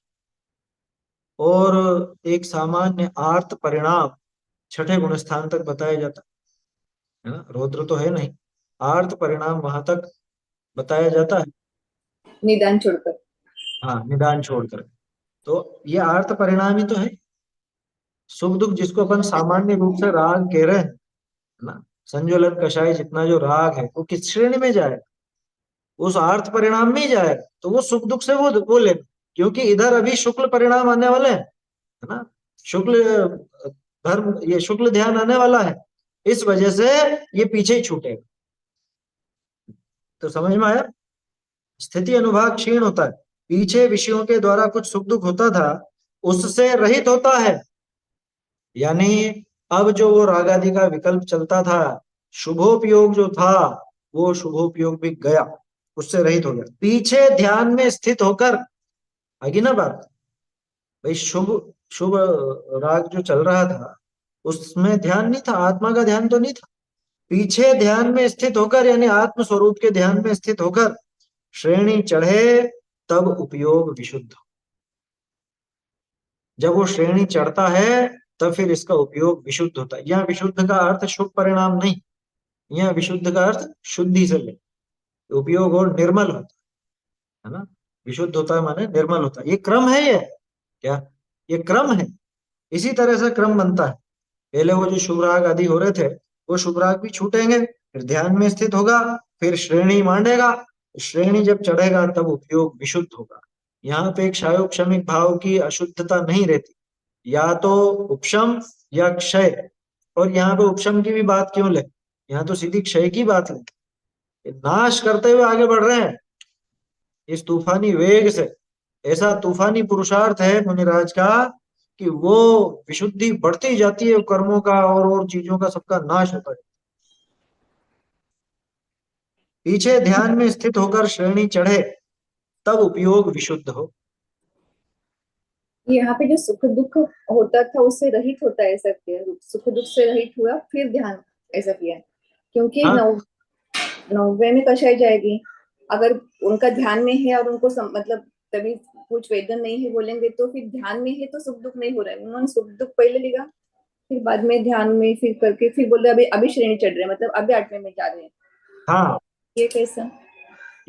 और एक सामान्य आर्त परिणाम छठे गुण स्थान तक बताया जाता है ना, रौद्र तो है नहीं, आर्त परिणाम वहां तक बताया जाता है। निदान छोड़कर। हाँ, निदान छोड़कर। तो ये आर्त परिणाम ही तो है, सुख दुख जिसको अपन सामान्य रूप से राग कह रहे हैं ना, संज्वलन कषाय जितना जो राग है वो किस श्रेणी में जाए? उस आर्थ परिणाम में ही जाए, तो वो सुख दुख से वो ले, क्योंकि इधर अभी शुक्ल परिणाम आने वाले हैं, है ना, शुक्ल धर्म, ये शुक्ल ध्यान आने वाला है, इस वजह से ये पीछे ही छूटेगा। तो समझ में आया? स्थिति अनुभाग क्षीण होता है, पीछे विषयों के द्वारा कुछ सुख दुख होता था, उससे रहित होता है। यानी अब जो वो राग आदि का विकल्प चलता था, शुभोपयोग जो था, वो शुभोपयोग भी गया, उससे रहित हो गया। पीछे ध्यान में स्थित होकर, आगे ना बात, भाई शुभ शुभ राग जो चल रहा था उसमें ध्यान नहीं था, आत्मा का ध्यान तो नहीं था। पीछे ध्यान में स्थित होकर, यानी आत्म स्वरूप के ध्यान में स्थित होकर श्रेणी चढ़े, तब उपयोग विशुद्ध। जब वो श्रेणी चढ़ता है तब फिर इसका उपयोग विशुद्ध होता है। यह विशुद्ध का अर्थ शुभ परिणाम नहीं, यह विशुद्ध का अर्थ शुद्धि से ले, उपयोग और निर्मल होता है ना। विशुद्ध होता है माने निर्मल होता है, ये क्रम है, ये क्या, ये क्रम है। इसी तरह से क्रम बनता है। पहले वो जो शुभ राग आदि हो रहे थे, वो शुभ राग भी छूटेंगे, फिर ध्यान में स्थित होगा, फिर श्रेणी मांडेगा, श्रेणी जब चढ़ेगा तब उपयोग विशुद्ध होगा। यहाँ पे एक क्षयोक्षमिक भाव की अशुद्धता नहीं रहती, या तो उपशम या क्षय। और यहाँ पे उपशम की भी बात क्यों ले, यहाँ तो सीधी क्षय की बात ले। नाश करते हुए आगे बढ़ रहे हैं इस तूफानी वेग से। ऐसा तूफानी पुरुषार्थ है मुनिराज का कि वो विशुद्धि बढ़ती जाती है कर्मों का, और चीजों का सबका नाश होता है। पीछे ध्यान में स्थित होकर श्रेणी चढ़े, तब उपयोग विशुद्ध हो। यहाँ पे जो सुख दुख होता था उससे रहित होता है, ऐसा किया, सुख दुख से रहित हुआ फिर ध्यान, ऐसा किया। क्योंकि हाँ, 9वें में कषाय जाएगी, अगर उनका ध्यान में है और उनको मतलब तभी कुछ वेदन नहीं है बोलेंगे, तो फिर ध्यान में है तो सुख दुख नहीं हो रहा है। उन्होंने सुख दुख पहले लिखा, फिर बाद में ध्यान में फिर करके फिर बोल रहे अभी अभी श्रेणी चढ़ रहे हैं, मतलब अभी 8वें में जा रहे हैं। हाँ, ये कैसा?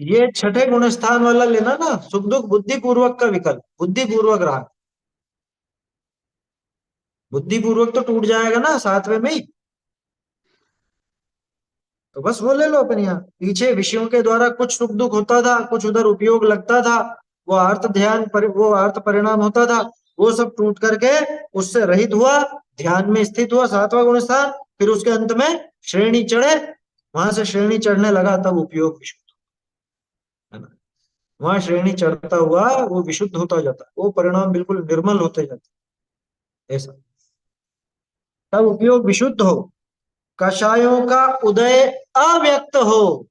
ये छठे गुण स्थान वाला लेना ना, सुख दुख बुद्धि पूर्वक का विकल्प, बुद्धि पूर्वक राग, बुद्धि पूर्वक तो टूट जाएगा ना 7वें में ही। तो बस वो ले लो अपन यहाँ, पीछे विषयों के द्वारा कुछ सुख दुख होता था, कुछ उधर उपयोग लगता था, वो अर्थ ध्यान वो अर्थ परिणाम होता था, वो सब टूट करके उससे रहित हुआ, ध्यान में स्थित हुआ 7वां गुण स्थान, फिर उसके अंत में श्रेणी चढ़े, वहां से श्रेणी चढ़ने लगा तब उपयोग विशुद्ध, है ना। वहां श्रेणी चढ़ता हुआ वो विशुद्ध होता जाता, वो परिणाम बिल्कुल निर्मल होते जाते, ऐसा। तब उपयोग विशुद्ध हो, कषायों का उदय अव्यक्त हो,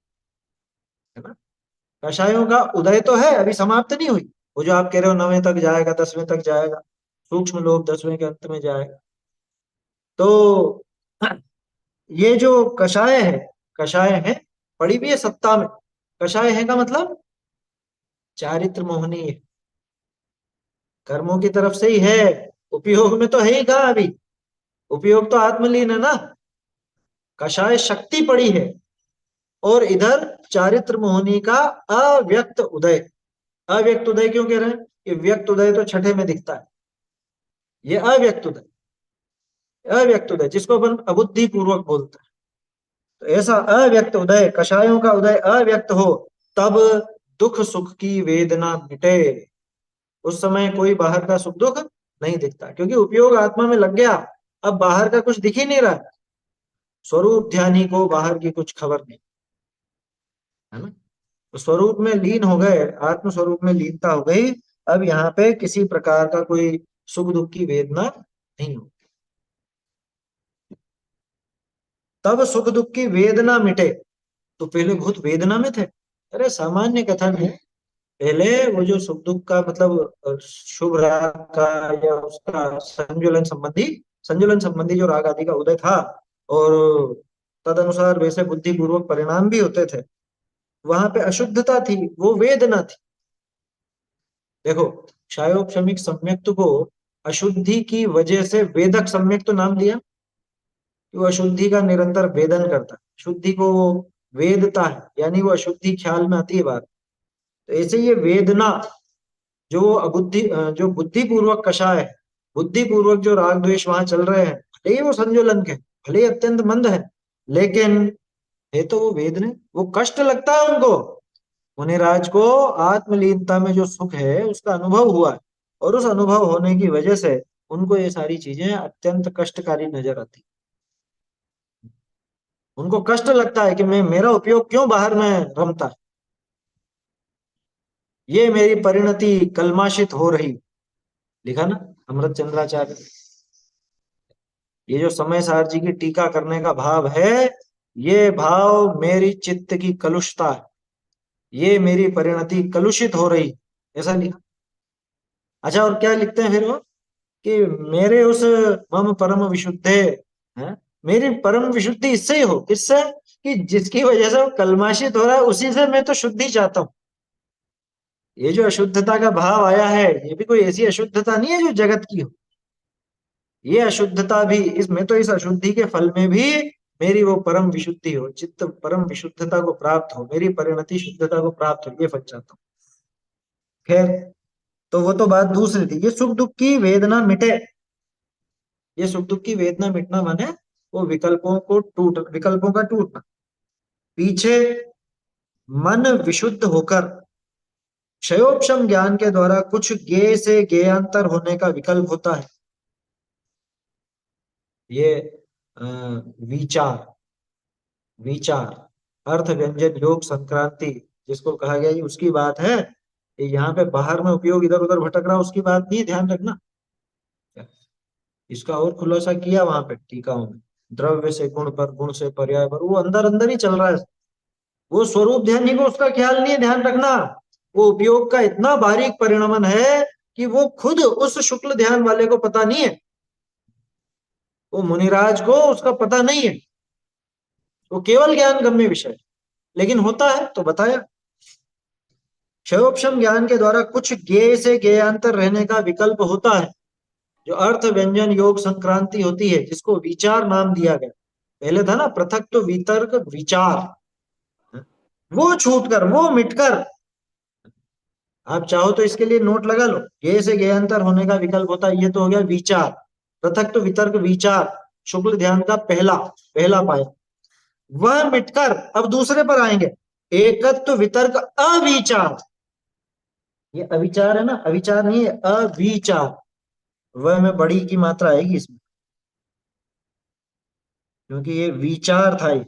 है ना। कषायों का उदय तो है, अभी समाप्त नहीं हुई। वो जो आप कह रहे हो 9वें तक जाएगा, 10वें तक जाएगा, सूक्ष्म लोक 10वें के अंत में जाएगा। तो ये जो कषाय है, कषाय है, पड़ी भी है सत्ता में। कषाय है का मतलब चारित्र मोहनी है, कर्मों की तरफ से ही है, उपयोग में तो है ही कहा अभी। उपयोग तो आत्मलीन है ना। कषाय शक्ति पड़ी है, और इधर चारित्र मोहनी का अव्यक्त उदय। अव्यक्त उदय क्यों कह रहे हैं? कि व्यक्त उदय तो छठे में दिखता है, ये अव्यक्त उदय, अव्यक्त उदय जिसको अपन अबुद्धि पूर्वक बोलते हैं। तो ऐसा अव्यक्त उदय, कषायों का उदय अव्यक्त हो, तब दुख सुख की वेदना मिटे। उस समय कोई बाहर का सुख दुख नहीं दिखता, क्योंकि उपयोग आत्मा में लग गया। अब बाहर का कुछ दिख ही नहीं रहा, स्वरूप ध्यानी को बाहर की कुछ खबर नहीं, है ना। तो स्वरूप में लीन हो गए, आत्म स्वरूप में लीनता हो गई। अब यहाँ पे किसी प्रकार का कोई सुख दुख की वेदना नहीं हो, तब सुख दुख की वेदना मिटे। तो पहले बहुत वेदना में थे। अरे सामान्य कथन है, पहले वो जो सुख दुख का मतलब शुभ राग का या उसका संजुलन संबंधी जो राग आदि का उदय था, और तद अनुसार वैसे बुद्धि पूर्वक परिणाम भी होते थे, वहां पे अशुद्धता थी, वो वेदना थी। देखो, क्षायोपशमिक सम्यक्त को अशुद्धि की वजह से वेदक सम्यक्त नाम दिया, कि वो अशुद्धि का निरंतर वेदन करता है, शुद्धि को वो वेदता है, यानी वो अशुद्धि ख्याल में आती है बात। तो ऐसे ये वेदना जो अबुद्धि जो बुद्धि पूर्वक कषाय है, बुद्धि पूर्वक जो राग द्वेष वहां चल रहे हैं, भले ही वो संजुलन के, भले ही अत्यंत मंद है, लेकिन है तो वो वेदना, वो कष्ट लगता है उनको। मुनिराज को आत्मलीनता में जो सुख है उसका अनुभव हुआ है, और उस अनुभव होने की वजह से उनको ये सारी चीजें अत्यंत कष्टकारी नजर आती। उनको कष्ट लगता है कि मैं, मेरा उपयोग क्यों बाहर में रमता है, ये मेरी परिणति कलमाशित हो रही। लिखा ना अमृत चंद्राचार्य ने। ये जो समय सार जी की टीका करने का भाव है, ये भाव मेरी चित्त की कलुषता है, ये मेरी परिणति कलुषित हो रही, ऐसा लिखा। अच्छा, और क्या लिखते हैं फिर वो, कि मेरे उस मम परम विशुद्धे, है, मेरी परम विशुद्धि इससे ही हो, किससे? कि जिसकी वजह से वो कलमाशित हो रहा है, उसी से मैं तो शुद्धि चाहता हूँ। ये जो अशुद्धता का भाव आया है, ये भी कोई ऐसी अशुद्धता नहीं है जो जगत की हो। ये अशुद्धता भी, इसमें तो इस अशुद्धि के फल में भी मेरी वो परम विशुद्धि हो, चित्त परम विशुद्धता को प्राप्त हो, मेरी परिणति शुद्धता को प्राप्त हो, ये फल चाहता हूँ। खैर, तो वो तो बात दूसरी थी। ये सुख दुख की वेदना मिटे, ये सुख दुख की वेदना मिटना माने वो विकल्पों का टूटना। पीछे मन विशुद्ध होकर क्षयोपशम ज्ञान के द्वारा कुछ ज्ञेय से ज्ञेयांतर होने का विकल्प होता है। ये विचार, विचार, अर्थ व्यंजन योग संक्रांति जिसको कहा गया, ये उसकी बात है। ये यहाँ पे बाहर में उपयोग इधर उधर भटक रहा, उसकी बात नहीं, ध्यान रखना। इसका और खुलासा किया वहां पे टीकाओं में, द्रव्य से गुण पर, गुण से पर्याय पर, वो अंदर अंदर ही चल रहा है। वो स्वरूप ध्यान ही को उसका ख्याल नहीं है, ध्यान रखना। वो उपयोग का इतना बारीक परिणमन है कि वो खुद उस शुक्ल ध्यान वाले को पता नहीं है, वो मुनिराज को उसका पता नहीं है। वो केवल ज्ञान गम्य विषय, लेकिन होता है तो बताया। क्षयोपशम ज्ञान के द्वारा कुछ ज्ञेय से ज्ञेयांतर रहने का विकल्प होता है, जो अर्थ व्यंजन योग संक्रांति होती है, जिसको विचार नाम दिया गया। पहले था ना पृथक तो वितर्क विचार, वो छूटकर, वो मिटकर, आप चाहो तो इसके लिए नोट लगा लो, ज्ञेय से ज्ञेयांतर होने का विकल्प होता है, ये तो हो गया विचार। पृथक तो वितर्क विचार, शुक्ल ध्यान का पहला पहला पाया, वह मिटकर अब दूसरे पर आएंगे। एकत्व वितर्क अविचार, ये अविचार है ना, अविचार नहीं है, अविचार। वह में बड़ी की मात्रा आएगी इसमें, क्योंकि ये विचार था ये।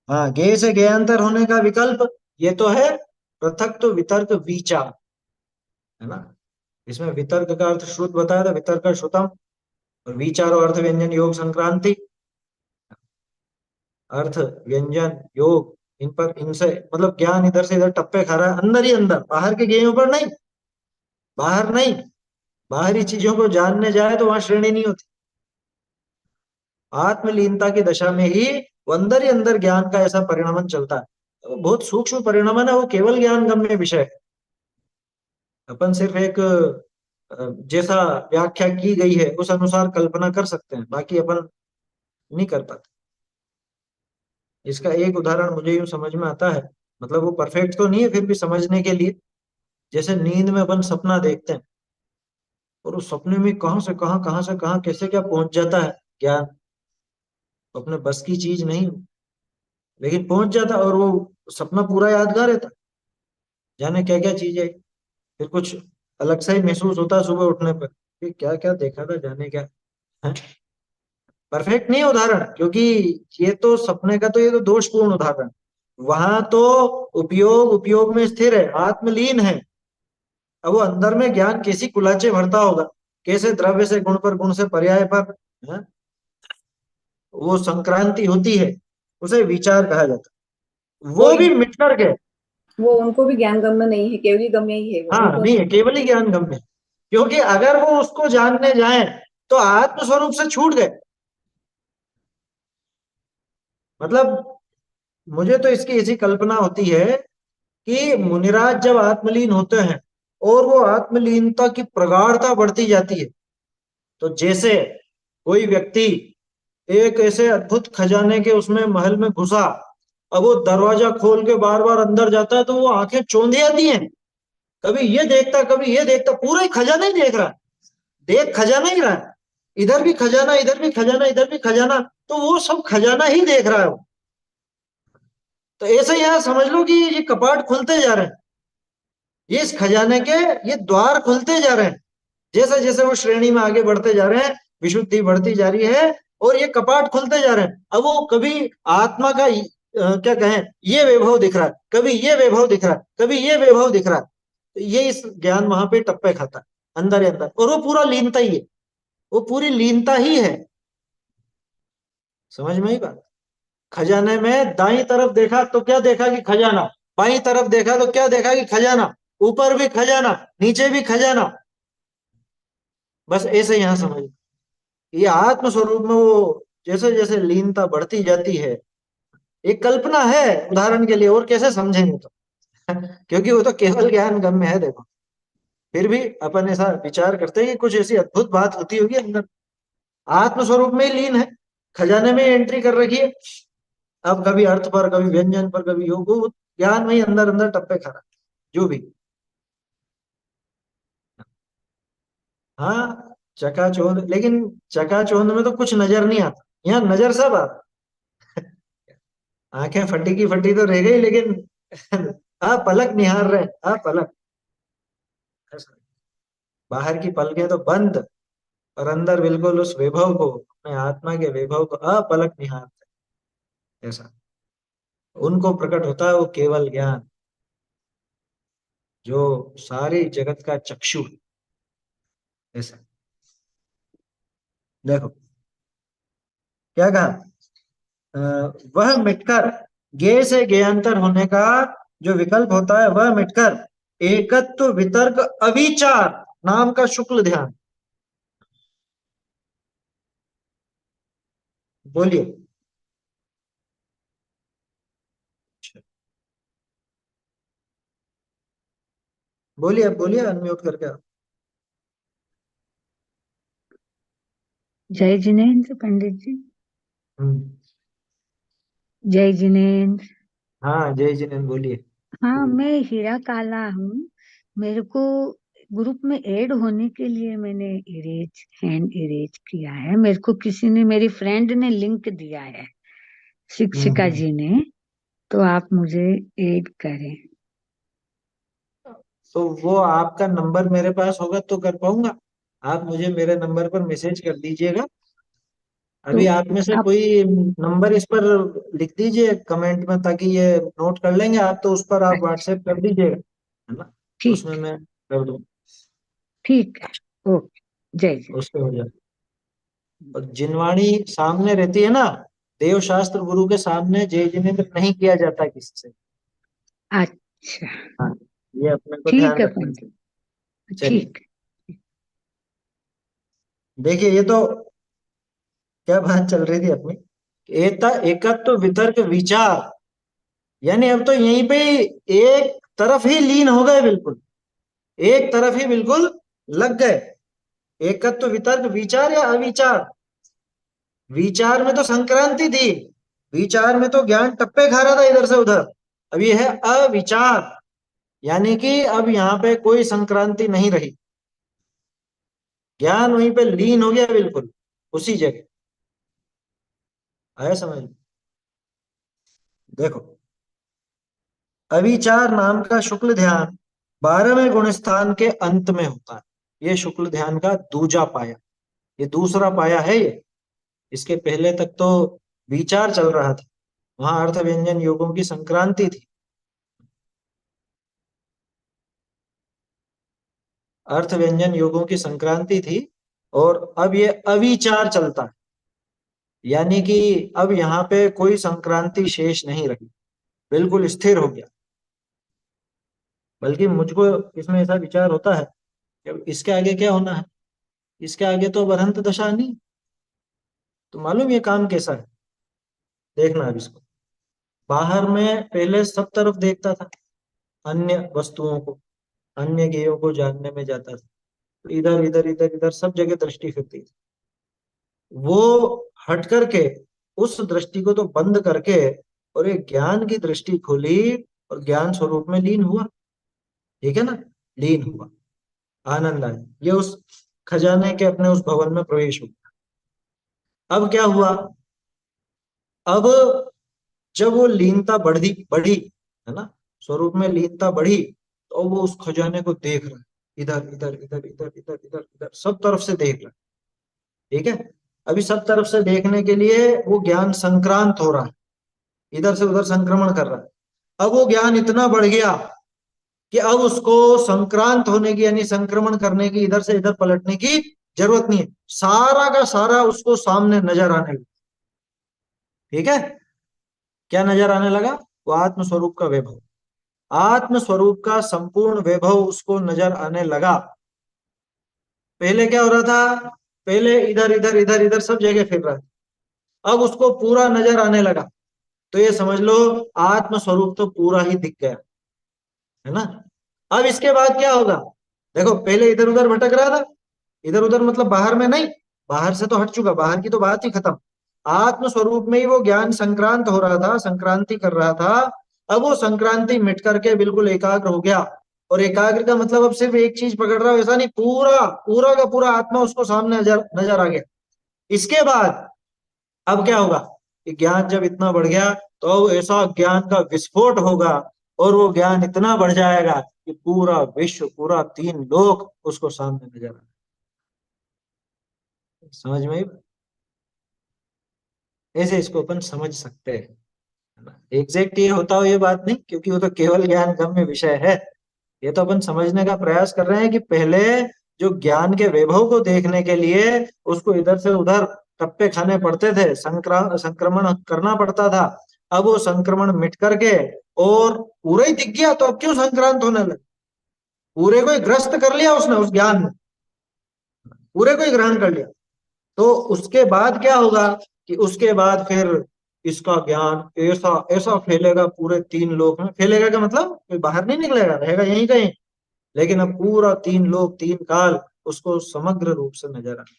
हाँ, ज्ञेय से ज्ञेयांतर होने का विकल्प ये तो है पृथक तो वितर्क विचार, है ना। इसमें वितर्क का अर्थ श्रुत बताया था, वितर्क श्रुतम, और विचार अर्थ व्यंजन योग संक्रांति, अर्थ व्यंजन योग, इन पर इनसे मतलब ज्ञान इधर से इधर टप्पे खा रहा है, अंदर ही अंदर, बाहर के ज्ञेयों पर नहीं, बाहर नहीं। बाहरी चीजों को जानने जाए तो वहां श्रेणी नहीं होती। आत्मलीनता की दशा में ही वो अंदर ही अंदर ज्ञान का ऐसा परिणमन चलता है। तो बहुत सूक्ष्म परिणमन है, वो केवल ज्ञान गम्य विषय है। अपन सिर्फ एक जैसा व्याख्या की गई है उस अनुसार कल्पना कर सकते हैं, बाकी अपन नहीं कर पाते। इसका एक उदाहरण मुझे यूं समझ में आता है, मतलब वो परफेक्ट तो नहीं है फिर भी समझने के लिए। जैसे नींद में अपन सपना देखते हैं और उस सपने में कहां से कहां कैसे क्या पहुंच जाता है ज्ञान, अपने बस की चीज नहीं, लेकिन पहुंच जाता और वो सपना पूरा यादगार रहता। जाने क्या क्या चीज है, फिर कुछ अलग सा ही महसूस होता है सुबह उठने पर कि क्या क्या देखा था, जाने क्या है। परफेक्ट नहीं है उदाहरण, क्योंकि ये तो सपने का तो ये तो दोषपूर्ण उदाहरण। वहां तो उपयोग उपयोग में स्थिर है, आत्मलीन है। अब वो अंदर में ज्ञान कैसी कुलाचे भरता होगा, कैसे द्रव्य से गुण पर, गुण से पर्याय पर, है? वो संक्रांति होती है, उसे विचार कहा जाता है, वो वो भी मिट कर गए। वो उनको भी ज्ञान गम्य नहीं है, केवली गम्य ही है वो हाँ, उनको। नहीं है, केवल ही ज्ञान गम्य, क्योंकि अगर वो उसको जानने जाए तो आत्म स्वरूप से छूट गए। मतलब मुझे तो इसकी ऐसी कल्पना होती है कि मुनिराज जब आत्मलीन होते हैं और वो आत्मलीनता की प्रगाढ़ता बढ़ती जाती है, तो जैसे कोई व्यक्ति एक ऐसे अद्भुत खजाने के उसमें महल में घुसा, अब वो दरवाजा खोल के बार बार अंदर जाता है तो वो आंखें चौंधी आती हैं। कभी ये देखता, कभी ये देखता, पूरा ही खजाना ही देख रहा है, देख खजाना ही रहा है, इधर भी खजाना, इधर भी खजाना, इधर भी खजाना, तो वो सब खजाना ही देख रहा है वो। तो ऐसे यहाँ समझ लो कि ये कपाट खुलते जा रहे हैं, ये इस खजाने के ये द्वार खुलते जा रहे हैं। जैसे जैसे वो श्रेणी में आगे बढ़ते जा रहे हैं, विशुद्धि बढ़ती जा रही है और ये कपाट खुलते जा रहे हैं। अब वो कभी आत्मा का क्या कहें, ये वैभव दिख रहा है, कभी ये वैभव दिख रहा है, कभी ये वैभव दिख रहा है। तो ये इस ज्ञान वहां पे टप्पे खाता है अंदर ही अंदर, और वो पूरा लीनता ही है, वो पूरी लीनता ही है। समझ में ही बात। खजाने में दाई तरफ देखा तो क्या देखा कि खजाना, बाई तरफ देखा तो क्या देखा कि खजाना, ऊपर भी खजाना, नीचे भी खजाना। बस ऐसे यहां समझ, ये आत्म स्वरूप में वो जैसे जैसे लीनता बढ़ती जाती है। एक कल्पना है उदाहरण के लिए, और कैसे समझेंगे तो क्योंकि वो तो केवल ज्ञान गम्य है। देखो, फिर भी अपन ऐसा विचार करते हैं कि कुछ ऐसी अद्भुत बात होती होगी अंदर, आत्म स्वरूप में ही लीन है, खजाने में एंट्री कर रखी है। अब कभी अर्थ पर, कभी व्यंजन पर, कभी योग, वो ज्ञान में ही अंदर अंदर टप्पे खा रहा है, जो भी। हाँ, चकाचौंध, लेकिन चकाचौंध में तो कुछ नजर नहीं आता, यहाँ नजर सब आता। आंखें फटी की फटी तो रह गई, लेकिन हाँ पलक निहार रहे, हाँ पलक, ऐसा। बाहर की पलकें तो बंद, और अंदर बिल्कुल उस वैभव को, अपने आत्मा के वैभव को अपलक निहारते, ऐसा। उनको प्रकट होता है वो केवल ज्ञान, जो सारी जगत का चक्षु है, ऐसा। देखो क्या कहा, वह मिटकर, ज्ञेय से ज्ञेयांतर होने का जो विकल्प होता है वह मिटकर एकत्व वितर्क अविचार नाम का शुक्ल ध्यान। बोलिए। बोलिए, अब बोलिए अनम्यूट करके आप। जय जिनेन्द्र पंडित जी। हम्म। जय जिनेन्द्र। हाँ, जय जिनेन्द्र, बोलिए। हाँ, मैं हीरा काला हूँ। मेरे को ग्रुप में ऐड होने के लिए मैंने हैंड इरेज किया है। मेरे को किसी ने, मेरी फ्रेंड ने लिंक दिया है, शिक्षिका हम्म। जी ने। तो आप मुझे ऐड करें। तो वो आपका नंबर मेरे पास होगा तो कर पाऊंगा। आप मुझे मेरे नंबर पर मैसेज कर दीजिएगा, अभी तो आप में से आप कोई नंबर इस पर लिख दीजिए कमेंट में, ताकि ये नोट कर लेंगे आप, तो उस पर आप अच्छा, व्हाट्सएप कर दीजिएगा, है ना, तो ठीक उसमें है, मैं कर दूँ, ठीक है, ओके, जय जय। उससे हो जाए। और जिनवाणी सामने रहती है ना, देव शास्त्र गुरु के सामने जय जिनेन्द्र नहीं किया जाता किसी से। अच्छा, हाँ, ये अपने को ठीक ध्यान है रखना पंडित, चाहिए। चलिए, ठीक। देखिए ये तो क्या बात चल रही थी अपनी, एकता एकत्व वितर्क विचार, यानी अब तो यहीं पे एक तरफ ही लीन हो गए, बिल्कुल एक तरफ ही बिल्कुल लग गए। एकत्व वितर्क विचार या अविचार, विचार में तो संक्रांति थी, विचार में तो ज्ञान टप्पे खा रहा था इधर से उधर। अब ये है अविचार, यानी कि अब यहाँ पे कोई संक्रांति नहीं रही, ज्ञान वहीं पे लीन हो गया बिल्कुल उसी जगह। आया समझ में? देखो, अविचार नाम का शुक्ल ध्यान 12वें गुण स्थान के अंत में होता है। ये शुक्ल ध्यान का दूजा पाया, ये दूसरा पाया है ये। इसके पहले तक तो विचार चल रहा था, वहां अर्थ व्यंजन योगों की संक्रांति थी, अर्थ व्यंजन योगों की संक्रांति थी। और अब ये अविचार चलता है, यानी कि अब यहाँ पे कोई संक्रांति शेष नहीं रही, बिल्कुल स्थिर हो गया। बल्कि मुझको इसमें ऐसा विचार होता है कि अब इसके आगे क्या होना है, इसके आगे तो अब अनंत दशा नहीं। तो मालूम ये काम कैसा है, देखना अब इसको। बाहर में पहले सब तरफ देखता था, अन्य वस्तुओं को, अन्य ज्ञेयों को जानने में जाता था, तो इधर इधर इधर इधर सब जगह दृष्टि फिरती थी। वो हट करके उस दृष्टि को तो बंद करके और एक ज्ञान की दृष्टि खोली और ज्ञान स्वरूप में लीन हुआ। ठीक है ना, लीन हुआ, आनंद आया, ये उस खजाने के अपने उस भवन में प्रवेश हुआ। अब क्या हुआ, अब जब वो लीनता बढ़ी बढ़ी, है ना, स्वरूप में लीनता बढ़ी, तो वो उस खजाने को देख रहा है, इधर इधर इधर इधर इधर इधर इधर सब तरफ से देख रहा है। ठीक है, अभी सब तरफ से देखने के लिए वो ज्ञान संक्रांत हो रहा है, इधर से उधर संक्रमण कर रहा है। अब वो ज्ञान इतना बढ़ गया कि अब उसको संक्रांत होने की, यानी संक्रमण करने की, इधर से इधर पलटने की जरूरत नहीं है, सारा का सारा उसको सामने नजर आने लगा। ठीक है, क्या नजर आने लगा, वो आत्म स्वरूप का वैभव, आत्म स्वरूप का संपूर्ण वैभव उसको नजर आने लगा। पहले क्या हो रहा था, पहले इधर इधर इधर इधर सब जगह फिर रहा था, अब उसको पूरा नजर आने लगा। तो ये समझ लो आत्म स्वरूप तो पूरा ही दिख गया, है ना। अब इसके बाद क्या होगा, देखो पहले इधर उधर भटक रहा था, इधर उधर मतलब बाहर में नहीं, बाहर से तो हट चुका, बाहर की तो बात ही खत्म, आत्म स्वरूप में ही वो ज्ञान संक्रांत हो रहा था, संक्रांति कर रहा था। अब वो संक्रांति मिट करके बिल्कुल एकाग्र हो गया। और एकाग्र का मतलब अब सिर्फ एक चीज पकड़ रहा हो ऐसा नहीं, पूरा पूरा का पूरा आत्मा उसको सामने नजर नजर आ गया। इसके बाद अब क्या होगा, कि ज्ञान जब इतना बढ़ गया, तो अब ऐसा ज्ञान का विस्फोट होगा, और वो ज्ञान इतना बढ़ जाएगा कि पूरा विश्व, पूरा तीन लोक उसको सामने नजर आ, समझ में आई? ऐसे इसको अपन समझ सकते हैं, है ना। एग्जैक्ट ये होता हो ये बात नहीं, क्योंकि वो तो केवल ज्ञान गम्य विषय है। ये तो अपन समझने का प्रयास कर रहे हैं कि पहले जो ज्ञान के वैभव को देखने के लिए उसको इधर से उधर टप्पे खाने पड़ते थे, संक्रमण करना पड़ता था, अब वो संक्रमण मिट करके और पूरा ही दिख गया, तो अब क्यों संक्रांत होने लगे, पूरे को ही ग्रस्त कर लिया उसने उस ज्ञान ने, पूरे को ही ग्रहण कर लिया। तो उसके बाद क्या होगा, कि उसके बाद फिर इसका ज्ञान ऐसा ऐसा फैलेगा, पूरे तीन लोक में फैलेगा, का मतलब कोई बाहर नहीं निकलेगा, रहेगा यहीं कहीं, लेकिन अब पूरा तीन लोक तीन काल उसको समग्र रूप से नजर आए,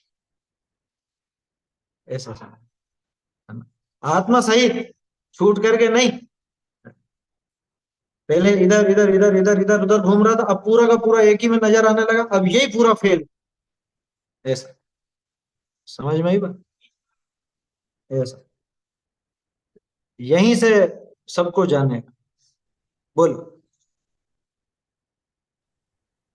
ऐसा समझ, है ना? आत्मा सहित, छूट करके नहीं। पहले इधर इधर इधर इधर इधर उधर घूम रहा था, अब पूरा का पूरा एक ही में नजर आने लगा, अब यही पूरा फेल, ऐसा समझ में आई बात, ऐसा यहीं से सबको जाने, बोलो।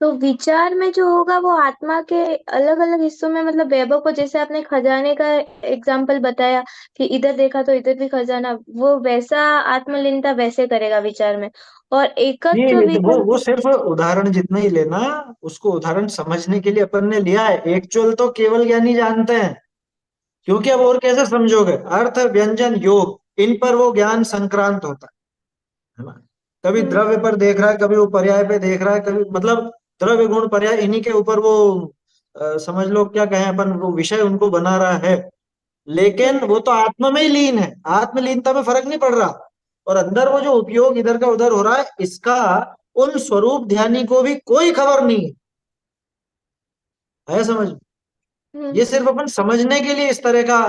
तो विचार में जो होगा वो आत्मा के अलग अलग हिस्सों में, मतलब वैभव को, जैसे आपने खजाने का एग्जाम्पल बताया कि इधर देखा तो इधर भी खजाना, वो वैसा आत्मलीनता वैसे करेगा विचार में। और एकत्व ये तो वो विकल्प। सिर्फ उदाहरण जितना ही लेना, उसको उदाहरण समझने के लिए अपन ने लिया है। एक्चुअल तो केवल ज्ञानी जानते हैं, क्योंकि अब और कैसे समझोगे? अर्थ, व्यंजन, योग, इन पर वो ज्ञान संक्रांत होता है ना। कभी हम्म। द्रव्य पर देख रहा है, कभी वो पर्याय पे देख रहा है, कभी मतलब द्रव्य गुण पर्याय इन्हीं के ऊपर वो समझ लो क्या कहें अपन, वो विषय उनको बना रहा है। लेकिन हम्म। वो तो आत्मा में ही लीन है, आत्मलीनता में फर्क नहीं पड़ रहा। और अंदर वो जो उपयोग इधर का उधर हो रहा है, इसका उन स्वरूप ध्यानी को भी कोई खबर नहीं है समझ में? हम्म। ये सिर्फ अपन समझने के लिए इस तरह का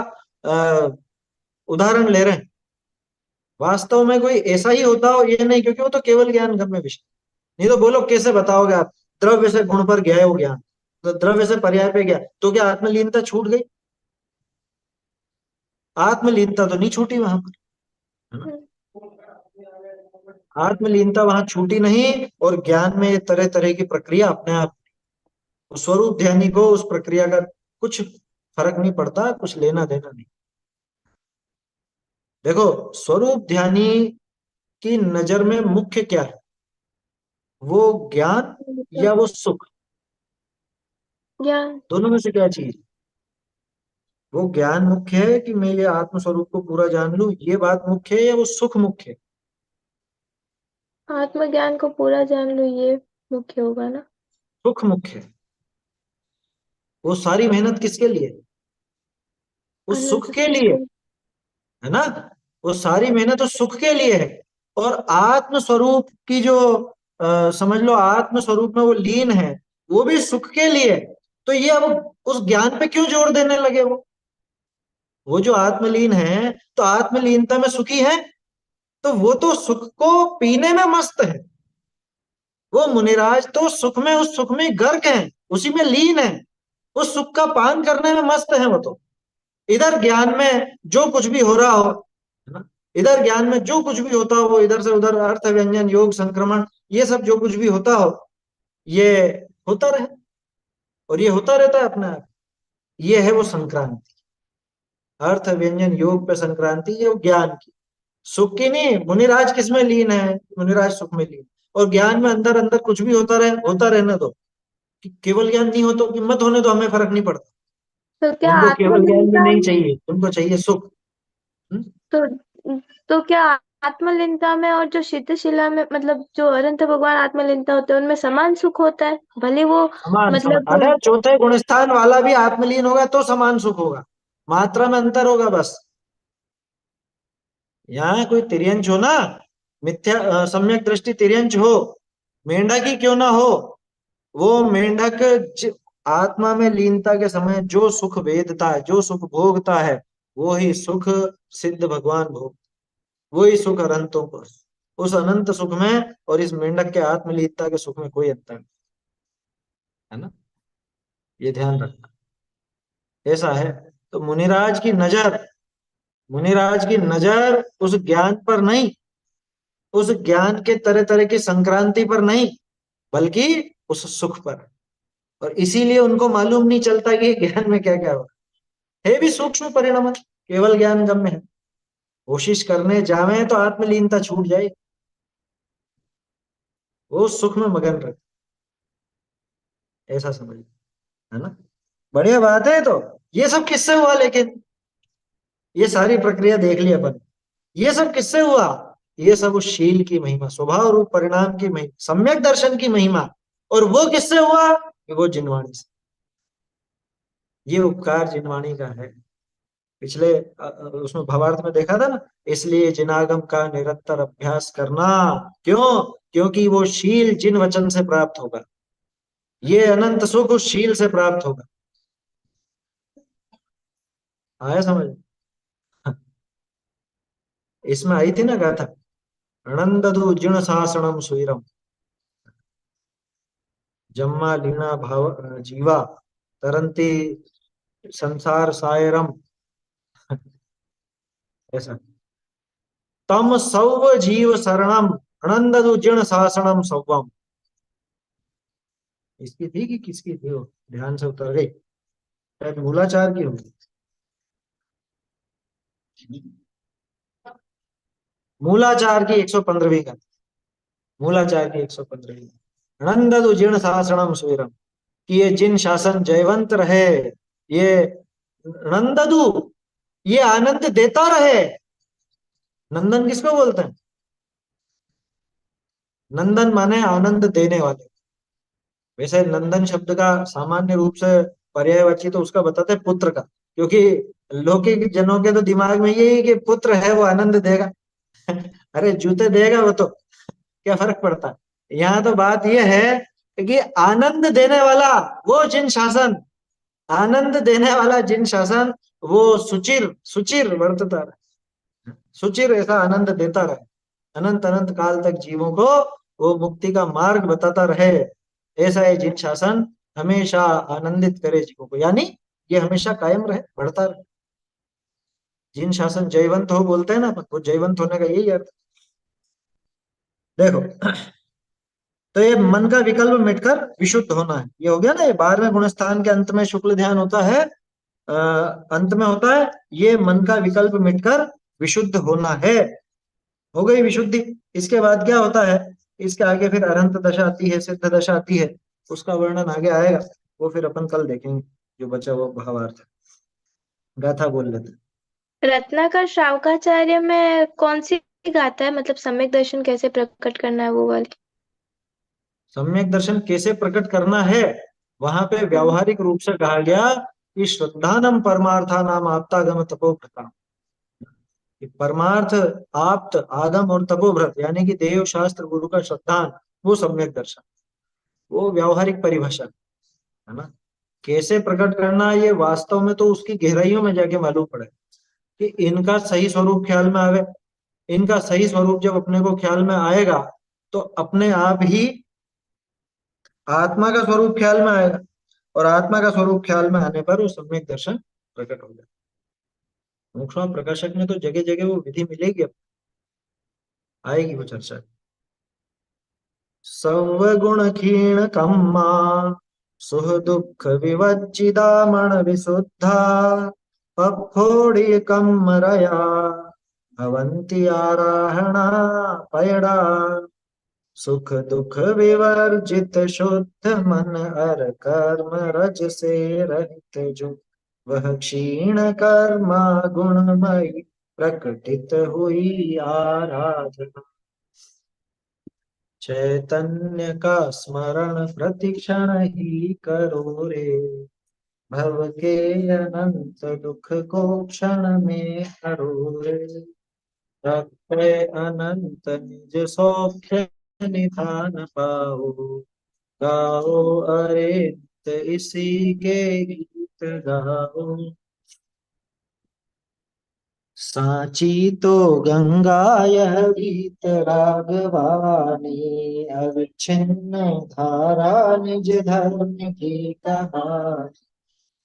अ, उदाहरण ले रहे हैं। वास्तव में कोई ऐसा ही होता हो ये नहीं, क्योंकि वो तो केवल ज्ञान गम्य विषय। नहीं तो बोलो कैसे बताओगे आप? द्रव्य से गुण पर गया वो ज्ञान, तो द्रव्य से पर्याय पे गया, तो क्या आत्मलीनता छूट गई? आत्मलीनता तो नहीं छूटी वहां पर, है ना। हम्म। आत्मलीनता वहां छूटी नहीं। और ज्ञान में तरह तरह की प्रक्रिया अपने आप, स्वरूप ध्यानी को उस प्रक्रिया का कुछ फर्क नहीं पड़ता, कुछ लेना देना नहीं। देखो, स्वरूप ध्यानी की नजर में मुख्य क्या है? वो ज्ञान या वो सुख? ज्ञान। दोनों में से क्या चीज? वो ज्ञान मुख्य है कि मैं ये आत्म स्वरूप को पूरा जान लूं, ये बात मुख्य है, या वो सुख मुख्य है? आत्मज्ञान को पूरा जान लो, ये मुख्य होगा ना। सुख मुख्य है। वो सारी मेहनत किसके लिए? उस सुख अनंत के सुख लिए, को। है ना। वो सारी मेहनत उस सुख के लिए है। और आत्म स्वरूप की जो समझ लो आत्म स्वरूप में वो लीन है, वो भी सुख के लिए है। तो ये अब उस ज्ञान पे क्यों जोर देने लगे? वो जो आत्मलीन है, तो आत्मलीनता में सुखी है, तो वो तो सुख को पीने में मस्त है। वो मुनिराज तो सुख में, उस सुख में गर्क है, उसी में लीन है, उस सुख का पान करने में मस्त है वो तो। इधर ज्ञान में जो कुछ भी हो रहा हो, है ना, इधर ज्ञान में जो कुछ भी होता हो, वो इधर से उधर अर्थ, व्यंजन, योग, संक्रमण, ये सब जो कुछ भी होता हो, ये होता रहे। और ये होता रहता है अपने आप। ये है वो संक्रांति, अर्थ, व्यंजन, योग पे संक्रांति, ये वो ज्ञान की। सुख की नहीं। मुनिराज किस में लीन है? मुनिराज सुख में लीन। और ज्ञान में अंदर अंदर कुछ भी होता रहे, होता रहने दो। केवल ज्ञान नहीं हो तो मत होने दो, हमें फर्क नहीं पड़ता। तो क्या उनको केवल ज्ञान भी आत्मलीनता नहीं में। चाहिए, उनको चाहिए सुख। हम्म? तो क्या आत्मलीनता में और जो सिद्धशिला में, मतलब जो अनंत भगवान आत्मलीनता होते हैं, उनमें समान सुख होता है, भले वो समान समान, मतलब। अरे चौथे गुण स्थान वाला भी आत्मलीन होगा तो समान सुख होगा, मात्रा में अंतर होगा बस। यहाँ कोई तिर्यंच हो ना, मिथ्या सम्यक दृष्टि तिर्यंच हो, मेंढक ही क्यों ना हो, वो मेंढक आत्मा में लीनता के समय जो सुख वेदता है, जो सुख भोगता है, वो ही सुख सिद्ध भगवान भोग, वो ही सुख अनंतों को। उस अनंत सुख में और इस मेंढक के आत्मलीनता के सुख में कोई अंतर नहीं, है ना। ये ध्यान रखना, ऐसा है। तो मुनिराज की नजर उस ज्ञान पर नहीं, उस ज्ञान के तरह तरह की संक्रांति पर नहीं, बल्कि उस सुख पर। और इसीलिए उनको मालूम नहीं चलता कि ज्ञान में क्या क्या हो, है भी सूक्ष्म परिणाम, केवल ज्ञान गम्य है। कोशिश करने जावे तो आत्मलीनता छूट जाए, वो सुख में मगन रहे, ऐसा समझ, है ना। बढ़िया बात है। तो ये सब किससे हुआ? लेकिन ये सारी प्रक्रिया देख ली अपन, ये सब किससे हुआ? ये सब उस शील की महिमा, स्वभाव रूप परिणाम की महिमा, सम्यक दर्शन की महिमा। और वो किससे हुआ? कि वो जिनवाणी से। ये उपकार जिनवाणी का है। पिछले उसमें भावार्थ में देखा था ना, इसलिए जिनागम का निरंतर अभ्यास करना। क्यों? क्योंकि वो शील जिन वचन से प्राप्त होगा, ये अनंत सुख उस शील से प्राप्त होगा। आया समझ? इसमें आई थी ना गाथा, णंदधु जिण सासणम सुइरम, जम्मा लीना भाव जीवा, तरंती संसार सायरम, ऐसा। तम सौव जीव शरणम, णंदधु जिण सासणम सौवम। इसकी थी कि किसकी थी, वो ध्यान से उतर गई, शायद मूलाचार की होगी। मूलाचार की 115वीं का, मूलाचार की 115वीं, नंददु जीर्ण शासनम सुवीरम, कि ये जिन शासन जयवंत रहे, ये नंददु, ये आनंद देता रहे। नंदन किसको बोलते हैं? नंदन माने आनंद देने वाले। वैसे नंदन शब्द का सामान्य रूप से पर्यायवाची तो उसका बताते हैं पुत्र का, क्योंकि लौकिक जनों के तो दिमाग में यही है कि पुत्र है वो आनंद देगा। अरे जूते देगा वो तो, क्या फर्क पड़ता है। यहाँ तो बात यह है कि आनंद देने वाला वो जिन शासन, आनंद देने वाला जिन शासन, वो सुचिर सुचिर वर्तता रहे, सुचिर ऐसा आनंद देता रहे, अनंत अनंत काल तक जीवों को वो मुक्ति का मार्ग बताता रहे। ऐसा है जिन शासन हमेशा आनंदित करे जीवों को, यानी ये हमेशा कायम रहे, बढ़ता रहे। जिन शासन जयवंत हो बोलते हैं ना अपन, वो जयवंत होने का यही अर्थ। देखो, तो ये मन का विकल्प मिटकर विशुद्ध होना है, ये हो गया ना। ये 12वें गुणस्थान के अंत में शुक्ल ध्यान होता है, अंत में होता है ये मन का विकल्प मिटकर विशुद्ध होना है, हो गई विशुद्धि। इसके बाद क्या होता है, इसके आगे फिर अरहंत दशा आती है, सिद्ध दशा आती है, उसका वर्णन आगे आएगा, वो फिर अपन कल देखेंगे। जो बचा वो भावार्थ है, गाथा बोल लेते हैं। रत्नाकर श्रावकाचार्य में कौन सी गाथा है, मतलब सम्यक दर्शन कैसे प्रकट करना है वो वाली? सम्यक दर्शन कैसे प्रकट करना है, वहां पे व्यावहारिक रूप से कहा गया कि श्रद्धानम परमार्था नाम आप्तागम तपोभ्रता, कि परमार्थ, आप्त, आगम और तपोभ्रत, यानी कि देव शास्त्र गुरु का श्रद्धान, वो सम्यक दर्शन, वो व्यावहारिक परिभाषा है ना। कैसे प्रकट करना है, ये वास्तव में तो उसकी गहराइयों में जाके मालूम पड़े कि इनका सही स्वरूप ख्याल में आवे। इनका सही स्वरूप जब अपने को ख्याल में आएगा तो अपने आप ही आत्मा का स्वरूप ख्याल में आएगा, और आत्मा का स्वरूप ख्याल में आने पर वो सम्यक दर्शन प्रकट हो जाए। मोक्षमा प्रकाशक में तो जगह जगह वो विधि मिलेगी, अब आएगी वो चर्चा। सर्वगुण क्षीण कम्मा सुह दुख विवज्जिदामण विशुद्धा पफोड़ी कम्मरया भवन्ति आराहणा पयडा सुख दुख विवर्जित शुद्ध मन अर कर्म रज से रहित जो वह क्षीण कर्मा गुणमयी प्रकटित हुई आराधना। चैतन्य का स्मरण प्रतिक्षण ही करो रे, भव के अनंत दुख को क्षण में हरो रे, रखे अनंत निज सौख्य निधान पाओ, गाओ अरे नित इसी के गीत गाओ। साची तो गंगा यह गीत रागवानी, अविच्छिन्न धारा निज धर्म की कहानी,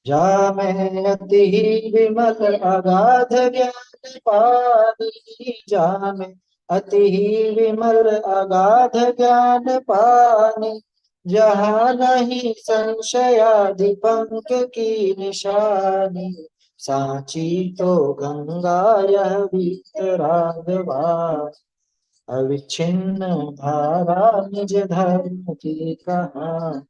जा में अति विमल अगाध ज्ञान पानी, जा में अति विमल अगाध ज्ञान पानी, जहाँ नहीं संशयादि पंक की निशानी, साची तो गंगा यह गीत रागवानी, अविच्छिन्न धारा निज धर्म की कहानी,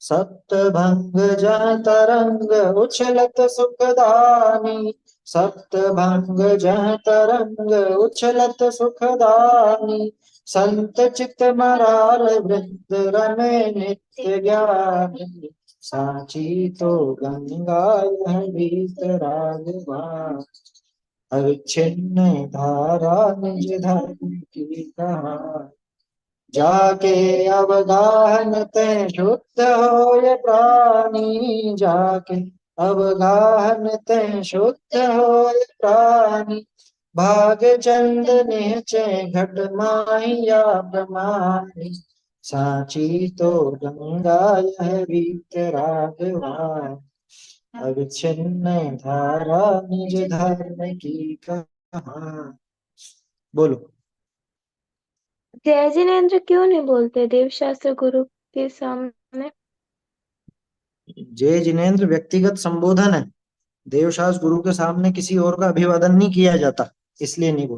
सप्त भंग जह तरंग उछलत सुखदानी, सप्त भंग जह तरंग उछलत सुखदानी, संत चित मराल वृद्ध रमे नित्य ज्ञानी, साची तो गंगा यह गीत रागवानी, अविच्छिन्न धारा निज धर्म की कहानी, जाके अवगाहन ते शुद्ध होय प्राणी, जाके अवगाहन ते शुद्ध होय प्राणी, भाग चंद निचे घट माहिया प्रमाणी, साची तो गंगा यह गीत रागवानी, अविच्छिन्न धारा निज धर्म की कहानी। बोलो। जय जिनेन्द्र क्यों नहीं बोलते देव शास्त्र गुरु के सामने? जय जिनेन्द्र व्यक्तिगत संबोधन है, देवशास गुरु के सामने किसी और का अभिवादन नहीं किया जाता, इसलिए नहीं बोल।